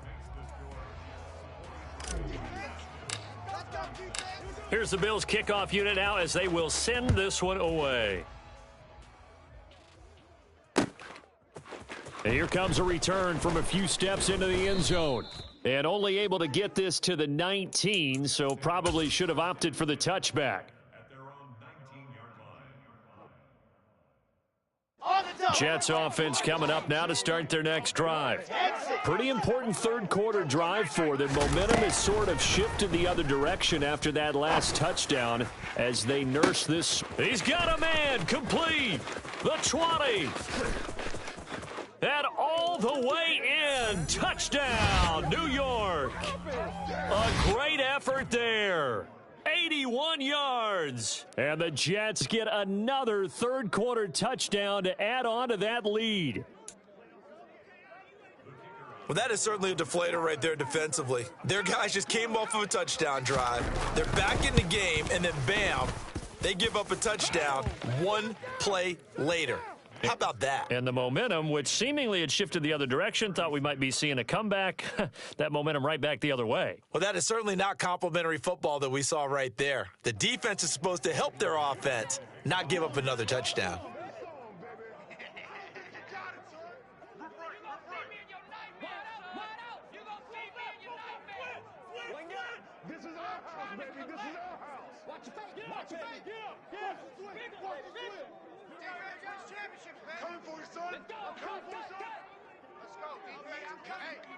[SPEAKER 2] Here's the Bills kickoff unit now as they will send this one away. And here comes a return from a few steps into the end zone. And only able to get this to the 19, so probably should have opted for the touchback.
[SPEAKER 8] At their own 19-yard line.
[SPEAKER 2] Jets offense coming up now to start their next drive. Pretty important third quarter drive for them. Momentum has sort of shifted the other direction after that last touchdown as they nurse this. He's got a man, complete. The 20. And all the way in. Touchdown, New York. A great effort there. 81 yards. And the Jets get another third quarter touchdown to add on to that lead.
[SPEAKER 5] Well, that is certainly a deflator right there defensively. Their guys just came off of a touchdown drive. They're back in the game, and then bam, they give up a touchdown one play later. How about that?
[SPEAKER 2] And the momentum, which seemingly had shifted the other direction, thought we might be seeing a comeback. That momentum right back the other way.
[SPEAKER 5] Well, that is certainly not complimentary football that we saw right there. The defense is supposed to help their offense, not give up another touchdown.
[SPEAKER 4] This is our house, baby. This is our house. Watch your face. Watch your face. Coming for you, son. Let's go. Coming for you, son. Let's go. Hey,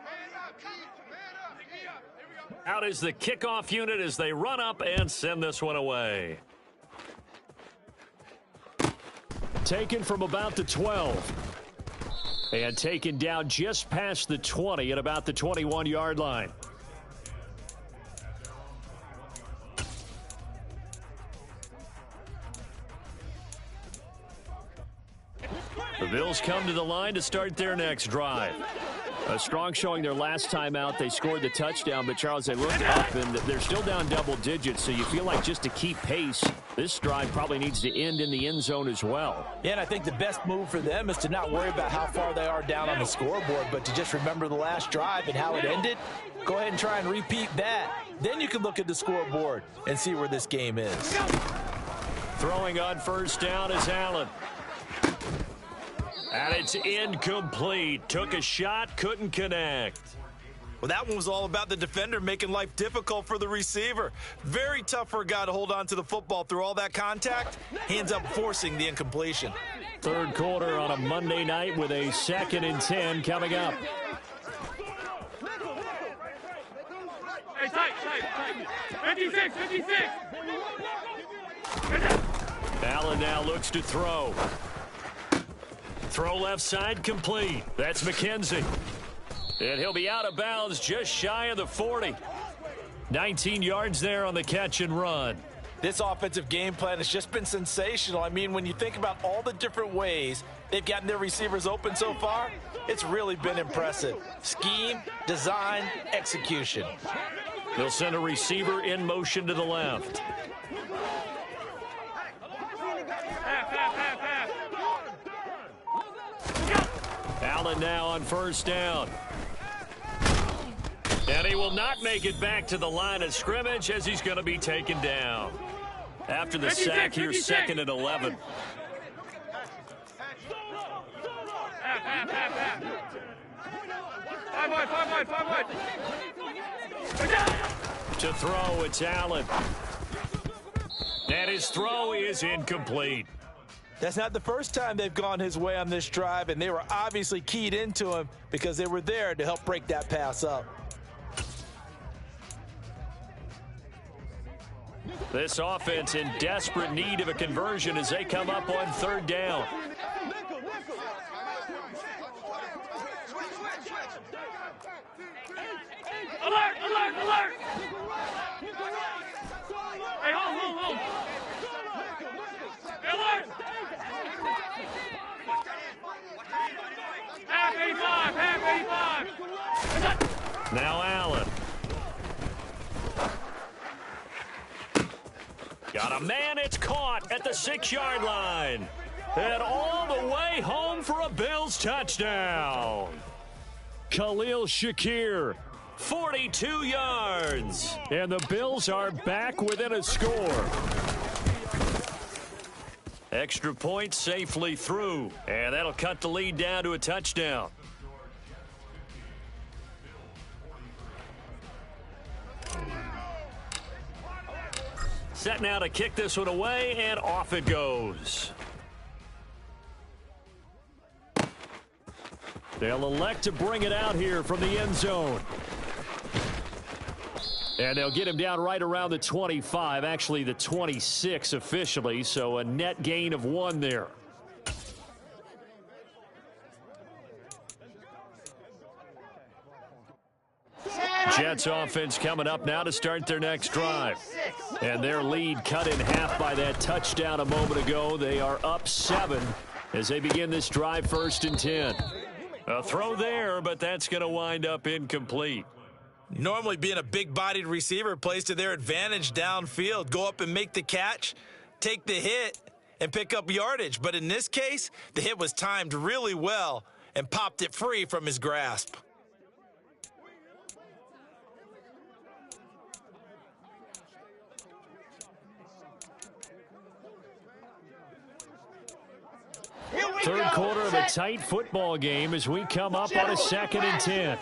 [SPEAKER 4] man up, Keith. Man up. Here we go.
[SPEAKER 2] Out is the kickoff unit as they run up and send this one away. Taken from about the 12. And taken down just past the 20 at about the 21-yard line. The Bills come to the line to start their next drive. A strong showing their last time out. They scored the touchdown, but Charles, they look up and they're still down double digits, so you feel like just to keep pace, this drive probably needs to end in the end zone as well.
[SPEAKER 3] Yeah, and I think the best move for them is to not worry about how far they are down on the scoreboard, but to just remember the last drive and how it ended. Go ahead and try and repeat that. Then you can look at the scoreboard and see where this game is.
[SPEAKER 2] Throwing on first down is Allen. And it's incomplete. Took a shot, couldn't connect.
[SPEAKER 5] Well, that one was all about the defender making life difficult for the receiver. Very tough for a guy to hold on to the football through all that contact. He ends up forcing the incompletion.
[SPEAKER 2] Third quarter on a Monday night with a 2nd and 10 coming up.
[SPEAKER 6] Hey, tight. 56.
[SPEAKER 2] Allen now looks to throw. Throw left side complete. That's McKenzie. And he'll be out of bounds just shy of the 40. 19 yards there on the catch and run.
[SPEAKER 3] This offensive game plan has just been sensational. I mean, when you think about all the different ways they've gotten their receivers open so far, it's really been impressive. Scheme, design, execution.
[SPEAKER 2] They'll send a receiver in motion to the left. Allen now on first down. And he will not make it back to the line of scrimmage as he's going to be taken down. After the sack, here's 2nd and 11.
[SPEAKER 6] Five wide.
[SPEAKER 2] To throw, it's Allen. And his throw is incomplete.
[SPEAKER 3] That's not the first time they've gone his way on this drive, and they were obviously keyed into him because they were there to help break that pass up.
[SPEAKER 2] This offense in desperate need of a conversion as they come up on third down.
[SPEAKER 6] Alert! Hey, hold.
[SPEAKER 2] Now Allen. Got a man, it's caught at the 6-yard line. And all the way home for a Bills touchdown.
[SPEAKER 7] Khalil Shakir,
[SPEAKER 2] 42 yards.
[SPEAKER 7] and the Bills are back within a score.
[SPEAKER 2] Extra point safely through, and that'll cut the lead down to a touchdown. Set now to kick this one away, and off it goes.
[SPEAKER 7] They'll elect to bring it out here from the end zone. And they'll get him down right around the 25, actually the 26 officially, so a net gain of 1 there. Jets offense coming up now to start their next drive. And their lead cut in half by that touchdown a moment ago. They are up 7 as they begin this drive, 1st and 10.
[SPEAKER 2] A throw there, but that's going to wind up incomplete.
[SPEAKER 5] Normally being a big-bodied receiver plays to their advantage downfield. Go up and make the catch, take the hit, and pick up yardage. But in this case, the hit was timed really well and popped it free from his grasp.
[SPEAKER 7] Third quarter of a tight football game as we come up on a 2nd and 10.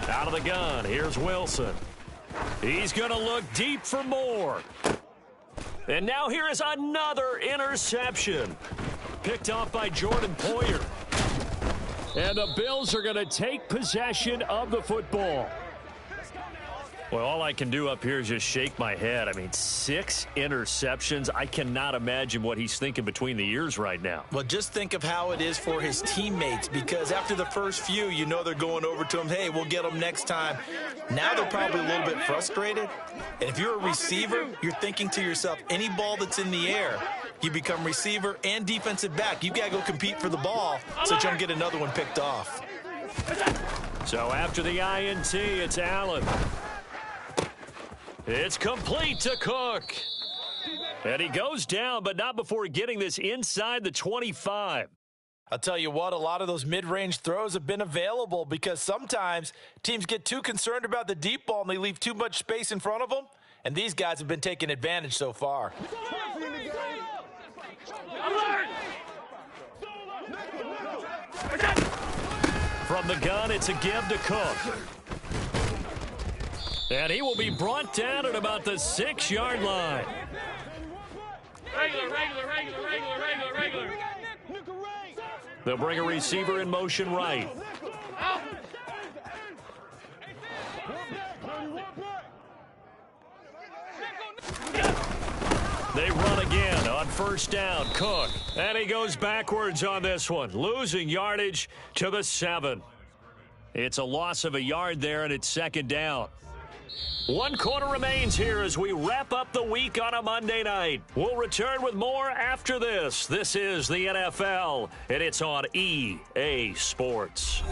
[SPEAKER 2] Out of the gun, here's Wilson. He's going to look deep for more. And now here is another interception. Picked off by Jordan Poyer.
[SPEAKER 7] And the Bills are going to take possession of the football.
[SPEAKER 2] Well, all I can do up here is just shake my head. I mean, 6 interceptions. I cannot imagine what he's thinking between the ears right now.
[SPEAKER 5] Well, just think of how it is for his teammates, because after the first few, you know they're going over to him, hey, we'll get them next time. Now they're probably a little bit frustrated. And if you're a receiver, you're thinking to yourself, any ball that's in the air, you become receiver and defensive back. You got to go compete for the ball so you don't get another one picked off.
[SPEAKER 2] So after the INT, it's Allen. It's complete to Cook. And he goes down, but not before getting this inside the 25.
[SPEAKER 3] I'll tell you what, a lot of those mid-range throws have been available because sometimes teams get too concerned about the deep ball and they leave too much space in front of them, and these guys have been taking advantage so far.
[SPEAKER 2] From the gun, it's a give to Cook. And he will be brought down at about the 6-yard line.
[SPEAKER 6] Regular.
[SPEAKER 2] They'll bring a receiver in motion right. They run again on 1st down. Cook. And he goes backwards on this one, losing yardage to the 7. It's a loss of a yard there, and it's 2nd down. 1 quarter remains here as we wrap up the week on a Monday night. We'll return with more after this. This is the NFL, and it's on EA Sports.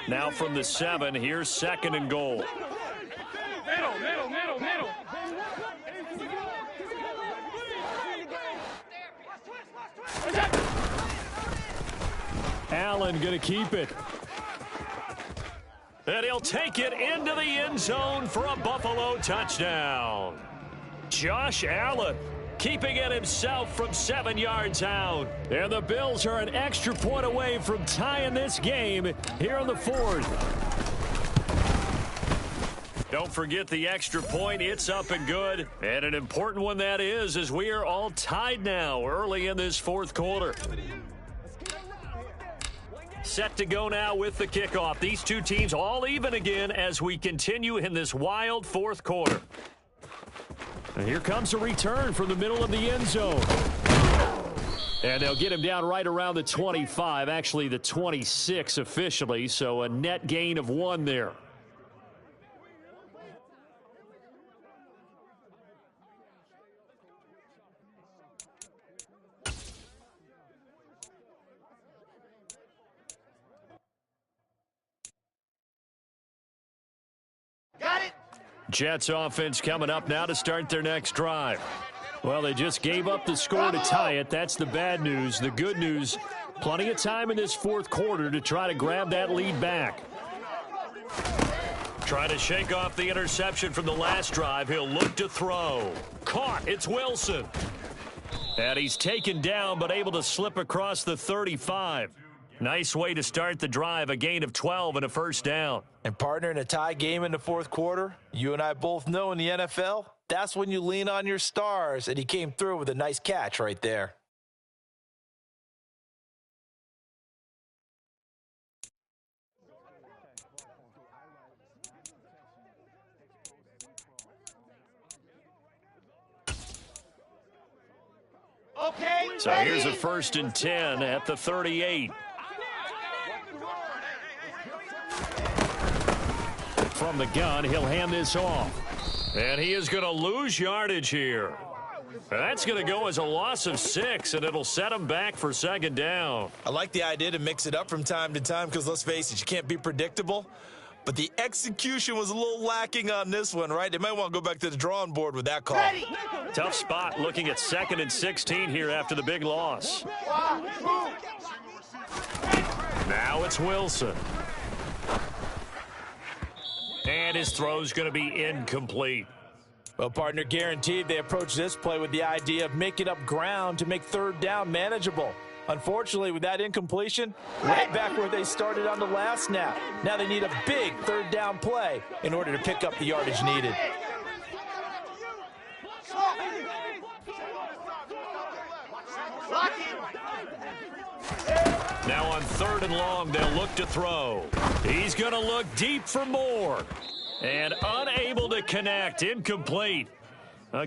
[SPEAKER 2] Now from the 7, here's 2nd and goal.
[SPEAKER 6] Middle.
[SPEAKER 7] Allen going to keep it.
[SPEAKER 2] And he'll take it into the end zone for a Buffalo touchdown. Josh Allen keeping it himself from 7 yards out.
[SPEAKER 7] And the Bills are an extra point away from tying this game here in the 4th.
[SPEAKER 2] Don't forget the extra point. It's up and good. And an important one that is, as we are all tied now early in this 4th quarter. Set to go now with the kickoff. These two teams all even again as we continue in this wild 4th quarter.
[SPEAKER 7] And here comes a return from the middle of the end zone. And they'll get him down right around the 25, actually the 26 officially, so a net gain of 1 there.
[SPEAKER 8] Got it.
[SPEAKER 7] Jets offense coming up now to start their next drive. Well, they just gave up the score to tie it. That's the bad news. The good news, plenty of time in this fourth quarter to try to grab that lead back.
[SPEAKER 2] Trying to shake off the interception from the last drive. He'll look to throw. Caught. It's Wilson. And he's taken down but able to slip across the 35. Nice way to start the drive, a gain of 12 and a first down.
[SPEAKER 3] And partner, in a tie game in the fourth quarter, you and I both know in the NFL, that's when you lean on your stars, and he came through with a nice catch right there.
[SPEAKER 8] Okay.
[SPEAKER 2] So here's a 1st and 10 at the 38.
[SPEAKER 7] From the gun, he'll hand this off.
[SPEAKER 2] And he is going to lose yardage here. That's going to go as a loss of 6, and it'll set him back for 2nd down.
[SPEAKER 5] I like the idea to mix it up from time to time because, let's face it, you can't be predictable. But the execution was a little lacking on this one, right? They might want to go back to the drawing board with that call.
[SPEAKER 8] Ready.
[SPEAKER 2] Tough spot looking at 2nd and 16 here after the big loss. Now it's Wilson. And his throw's going to be incomplete.
[SPEAKER 3] Well, partner, guaranteed they approach this play with the idea of making up ground to make 3rd down manageable. Unfortunately, with that incompletion, right back where they started on the last snap. Now they need a big 3rd down play in order to pick up the yardage needed.
[SPEAKER 2] Now on 3rd and long, they'll look to throw. He's going to look deep for more. And unable to connect, incomplete.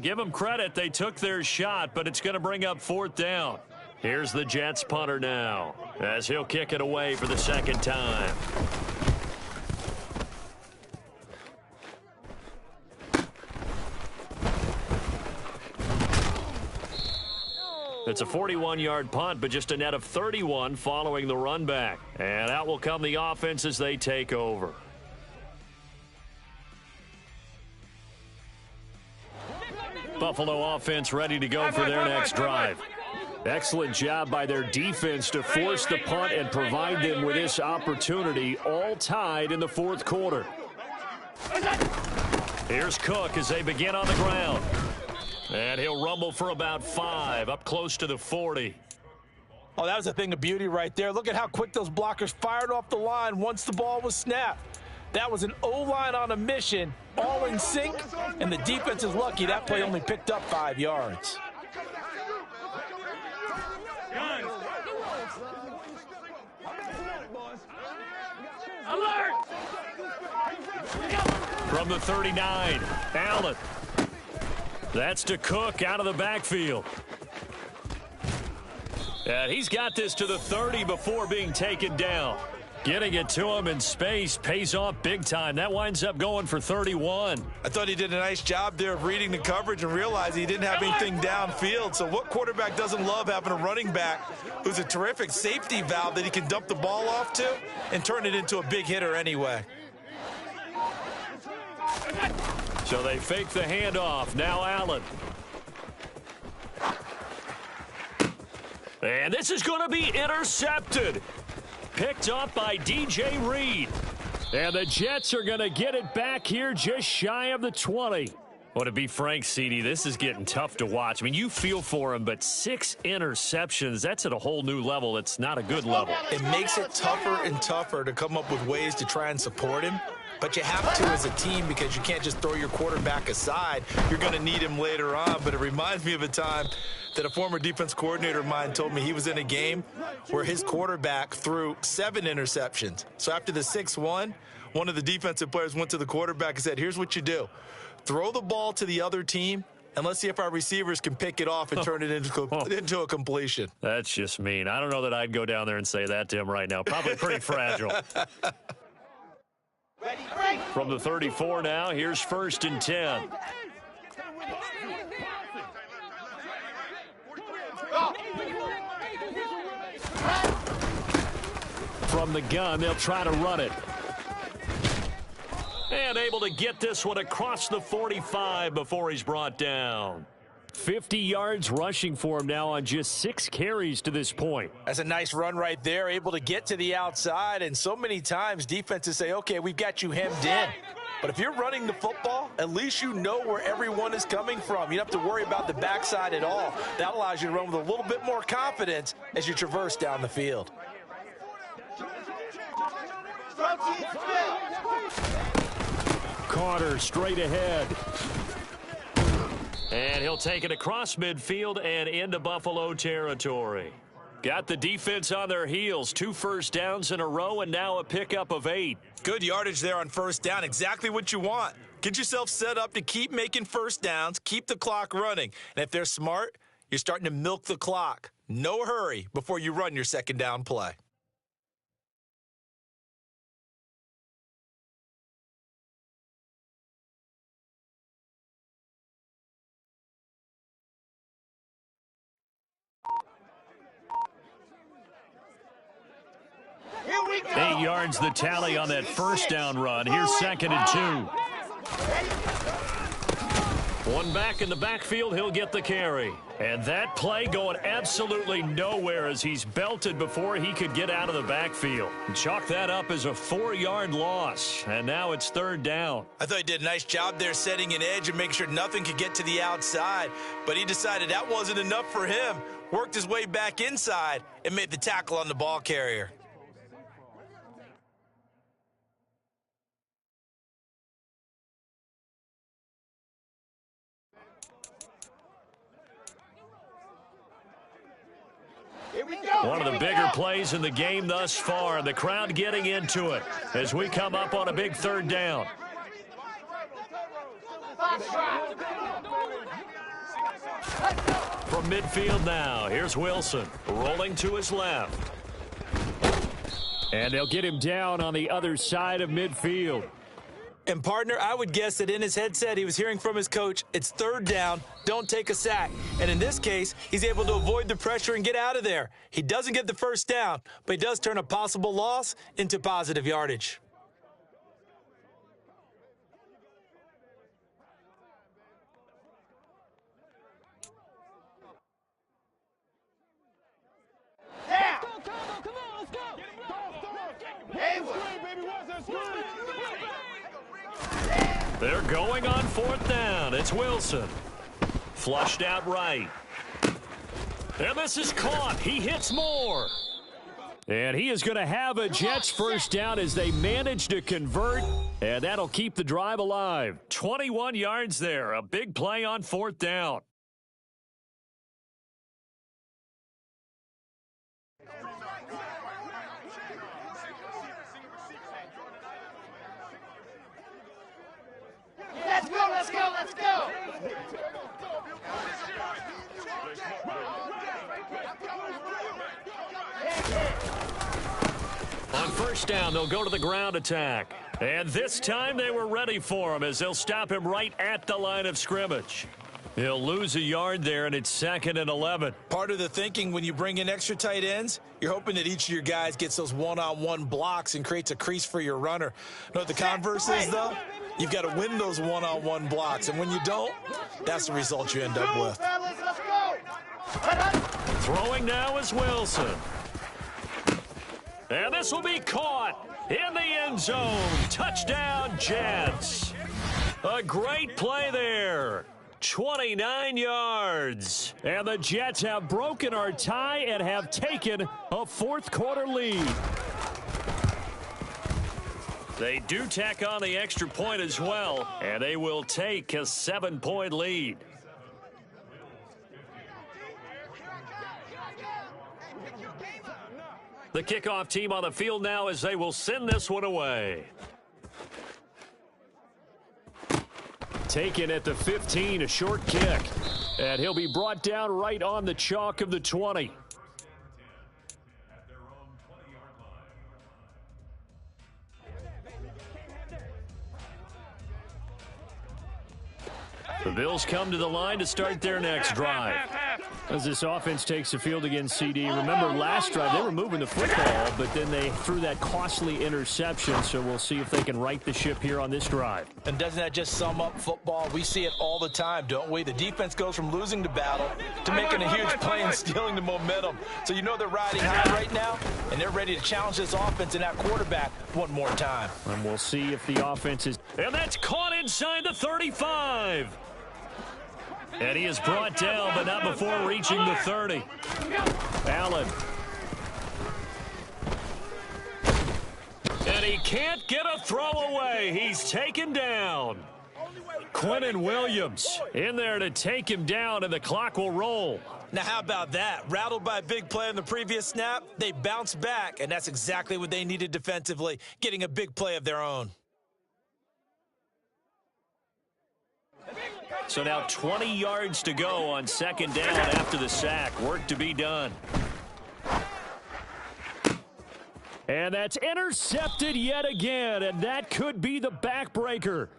[SPEAKER 2] Give them credit, they took their shot, but it's going to bring up 4th down. Here's the Jets punter now, as he'll kick it away for the 2nd time. It's a 41-yard punt, but just a net of 31 following the run back. And out will come the offense as they take over. Buffalo offense ready to go for their next drive.
[SPEAKER 7] Excellent job by their defense to force the punt and provide them with this opportunity, all tied in the fourth quarter.
[SPEAKER 2] Here's Cook as they begin on the ground. And he'll rumble for about 5, up close to the 40.
[SPEAKER 3] Oh, that was a thing of beauty right there. Look at how quick those blockers fired off the line once the ball was snapped. That was an O-line on a mission, all in sync, and the defense is lucky that play only picked up 5 yards.
[SPEAKER 6] Alert!
[SPEAKER 2] From the 39, Allen. That's to Cook out of the backfield. And he's got this to the 30 before being taken down. Getting it to him in space pays off big time. That winds up going for 31.
[SPEAKER 5] I thought he did a nice job there of reading the coverage and realizing he didn't have anything downfield. So what quarterback doesn't love having a running back who's a terrific safety valve that he can dump the ball off to and turn it into a big hitter anyway?
[SPEAKER 2] So they fake the handoff. Now Allen. And this is going to be intercepted. Picked up by DJ Reed.
[SPEAKER 7] And the Jets are going to get it back here just shy of the 20.
[SPEAKER 2] Well, to be frank, CD, this is getting tough to watch. I mean, you feel for him, but 6 interceptions, that's at a whole new level. It's not a good level.
[SPEAKER 5] It makes it tougher and tougher to come up with ways to try and support him. But you have to as a team because you can't just throw your quarterback aside. You're going to need him later on. But it reminds me of a time that a former defense coordinator of mine told me he was in a game where his quarterback threw 7 interceptions. So after the 6-1, one of the defensive players went to the quarterback and said, here's what you do. Throw the ball to the other team And let's see if our receivers can pick it off and turn it into a completion.
[SPEAKER 2] That's just mean. I don't know that I'd go down there and say that to him right now. Probably pretty fragile. From the 34 now, here's 1st and 10. From the gun, they'll try to run it. And able to get this one across the 45 before he's brought down. 50 yards rushing for him now on just 6 carries to this point.
[SPEAKER 3] That's a nice run right there, able to get to the outside. And so many times defenses say, okay, we've got you hemmed in. But if you're running the football, at least you know where everyone is coming from. You don't have to worry about the backside at all. That allows you to run with a little bit more confidence as you traverse down the field.
[SPEAKER 7] Carter straight ahead.
[SPEAKER 2] And he'll take it across midfield and into Buffalo territory. Got the defense on their heels. 2 first downs in a row and now a pickup of 8.
[SPEAKER 5] Good yardage there on 1st down. Exactly what you want. Get yourself set up to keep making 1st downs, keep the clock running. And if they're smart, you're starting to milk the clock. No hurry before you run your 2nd down play.
[SPEAKER 8] Here we go.
[SPEAKER 2] 8 yards the tally on that 1st down run. Here's 2nd and 2. One back in the backfield, he'll get the carry. And that play going absolutely nowhere as he's belted before he could get out of the backfield. Chalk that up as a 4-yard loss. And now it's 3rd down.
[SPEAKER 5] I thought he did a nice job there setting an edge and making sure nothing could get to the outside. But he decided that wasn't enough for him. Worked his way back inside and made the tackle on the ball carrier.
[SPEAKER 2] One of the bigger plays in the game thus far. The crowd getting into it as we come up on a big 3rd down. From midfield now, here's Wilson rolling to his left.
[SPEAKER 7] And they'll get him down on the other side of midfield.
[SPEAKER 5] And, partner, I would guess that in his headset he was hearing from his coach, it's 3rd down, don't take a sack. And in this case, he's able to avoid the pressure and get out of there. He doesn't get the 1st down, but he does turn a possible loss into positive yardage.
[SPEAKER 2] They're going on 4th down. It's Wilson. Flushed out right. And this is caught. He hits Moore.
[SPEAKER 7] And he is going to have a Jets 1st down as they manage to convert. And that'll keep the drive alive.
[SPEAKER 2] 21 yards there. A big play on 4th down.
[SPEAKER 8] Let's go, let's go, let's go.
[SPEAKER 2] On 1st down, they'll go to the ground attack. And this time they were ready for him as they'll stop him right at the line of scrimmage. He'll lose a yard there, and it's 2nd and 11.
[SPEAKER 5] Part of the thinking when you bring in extra tight ends, you're hoping that each of your guys gets those one-on-one blocks and creates a crease for your runner. You know what the converse is, though? You've got to win those one-on-one blocks, and when you don't, that's the result you end up with.
[SPEAKER 2] Throwing now is Wilson. And this will be caught in the end zone. Touchdown, Jets. A great play there. 29 yards.
[SPEAKER 7] And the Jets have broken our tie and have taken a 4th quarter lead.
[SPEAKER 2] They do tack on the extra point as well, and they will take a 7-point lead. The kickoff team on the field now as they will send this one away.
[SPEAKER 7] Taken at the 15, a short kick. And he'll be brought down right on the chalk of the 20. The Bills come to the line to start their next drive. As this offense takes the field against CD, remember last drive they were moving the football, but then they threw that costly interception, so we'll see if they can right the ship here on this drive.
[SPEAKER 3] And doesn't that just sum up football? We see it all the time, don't we? The defense goes from losing the battle to making a huge play and stealing the momentum. So you know they're riding high right now, and they're ready to challenge this offense and that quarterback one more time.
[SPEAKER 7] And we'll see if the offense is... And that's caught inside the 35. And he is brought down, but not before reaching the 30. Allen. And he can't get a throw away. He's taken down. Quinnen Williams in there to take him down, and the clock will roll.
[SPEAKER 5] Now, how about that? Rattled by a big play on the previous snap, they bounce back, and that's exactly what they needed defensively, getting a big play of their own.
[SPEAKER 7] So now 20 yards to go on second down after the sack. Work to be done. And that's intercepted yet again, and that could be the backbreaker.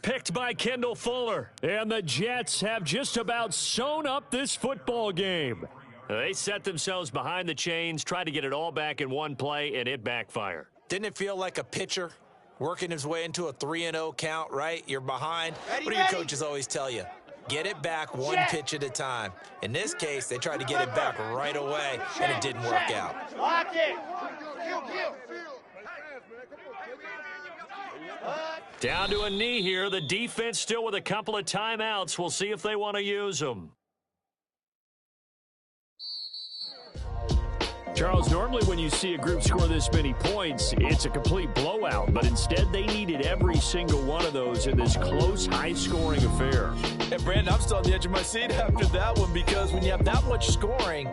[SPEAKER 7] Picked by Kendall Fuller. And the Jets have just about sewn up this football game. They set themselves behind the chains, tried to get it all back in one play, and it backfired.
[SPEAKER 5] Didn't it feel like a pitcher working his way into a 3-0 count, right? You're behind. What do your coaches always tell you? Get it back one pitch at a time. In this case, they tried to get it back right away, and it didn't work out.
[SPEAKER 8] Lock it.
[SPEAKER 7] Down to a knee here. The defense still with a couple of timeouts. We'll see if they want to use them. Charles, normally when you see a group score this many points, it's a complete blowout. But instead, they needed every single one of those in this close, high-scoring affair.
[SPEAKER 3] And, Brandon, I'm still on the edge of my seat after that one, because when you have that much scoring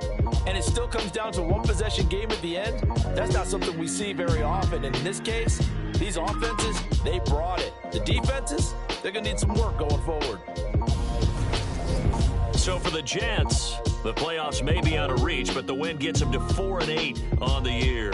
[SPEAKER 3] and it still comes down to a one-possession game at the end, that's not something we see very often. And in this case, these offenses, they brought it. The defenses, they're going to need some work going forward.
[SPEAKER 7] So for the Jets, the playoffs may be out of reach, but the win gets them to 4-8 on the year.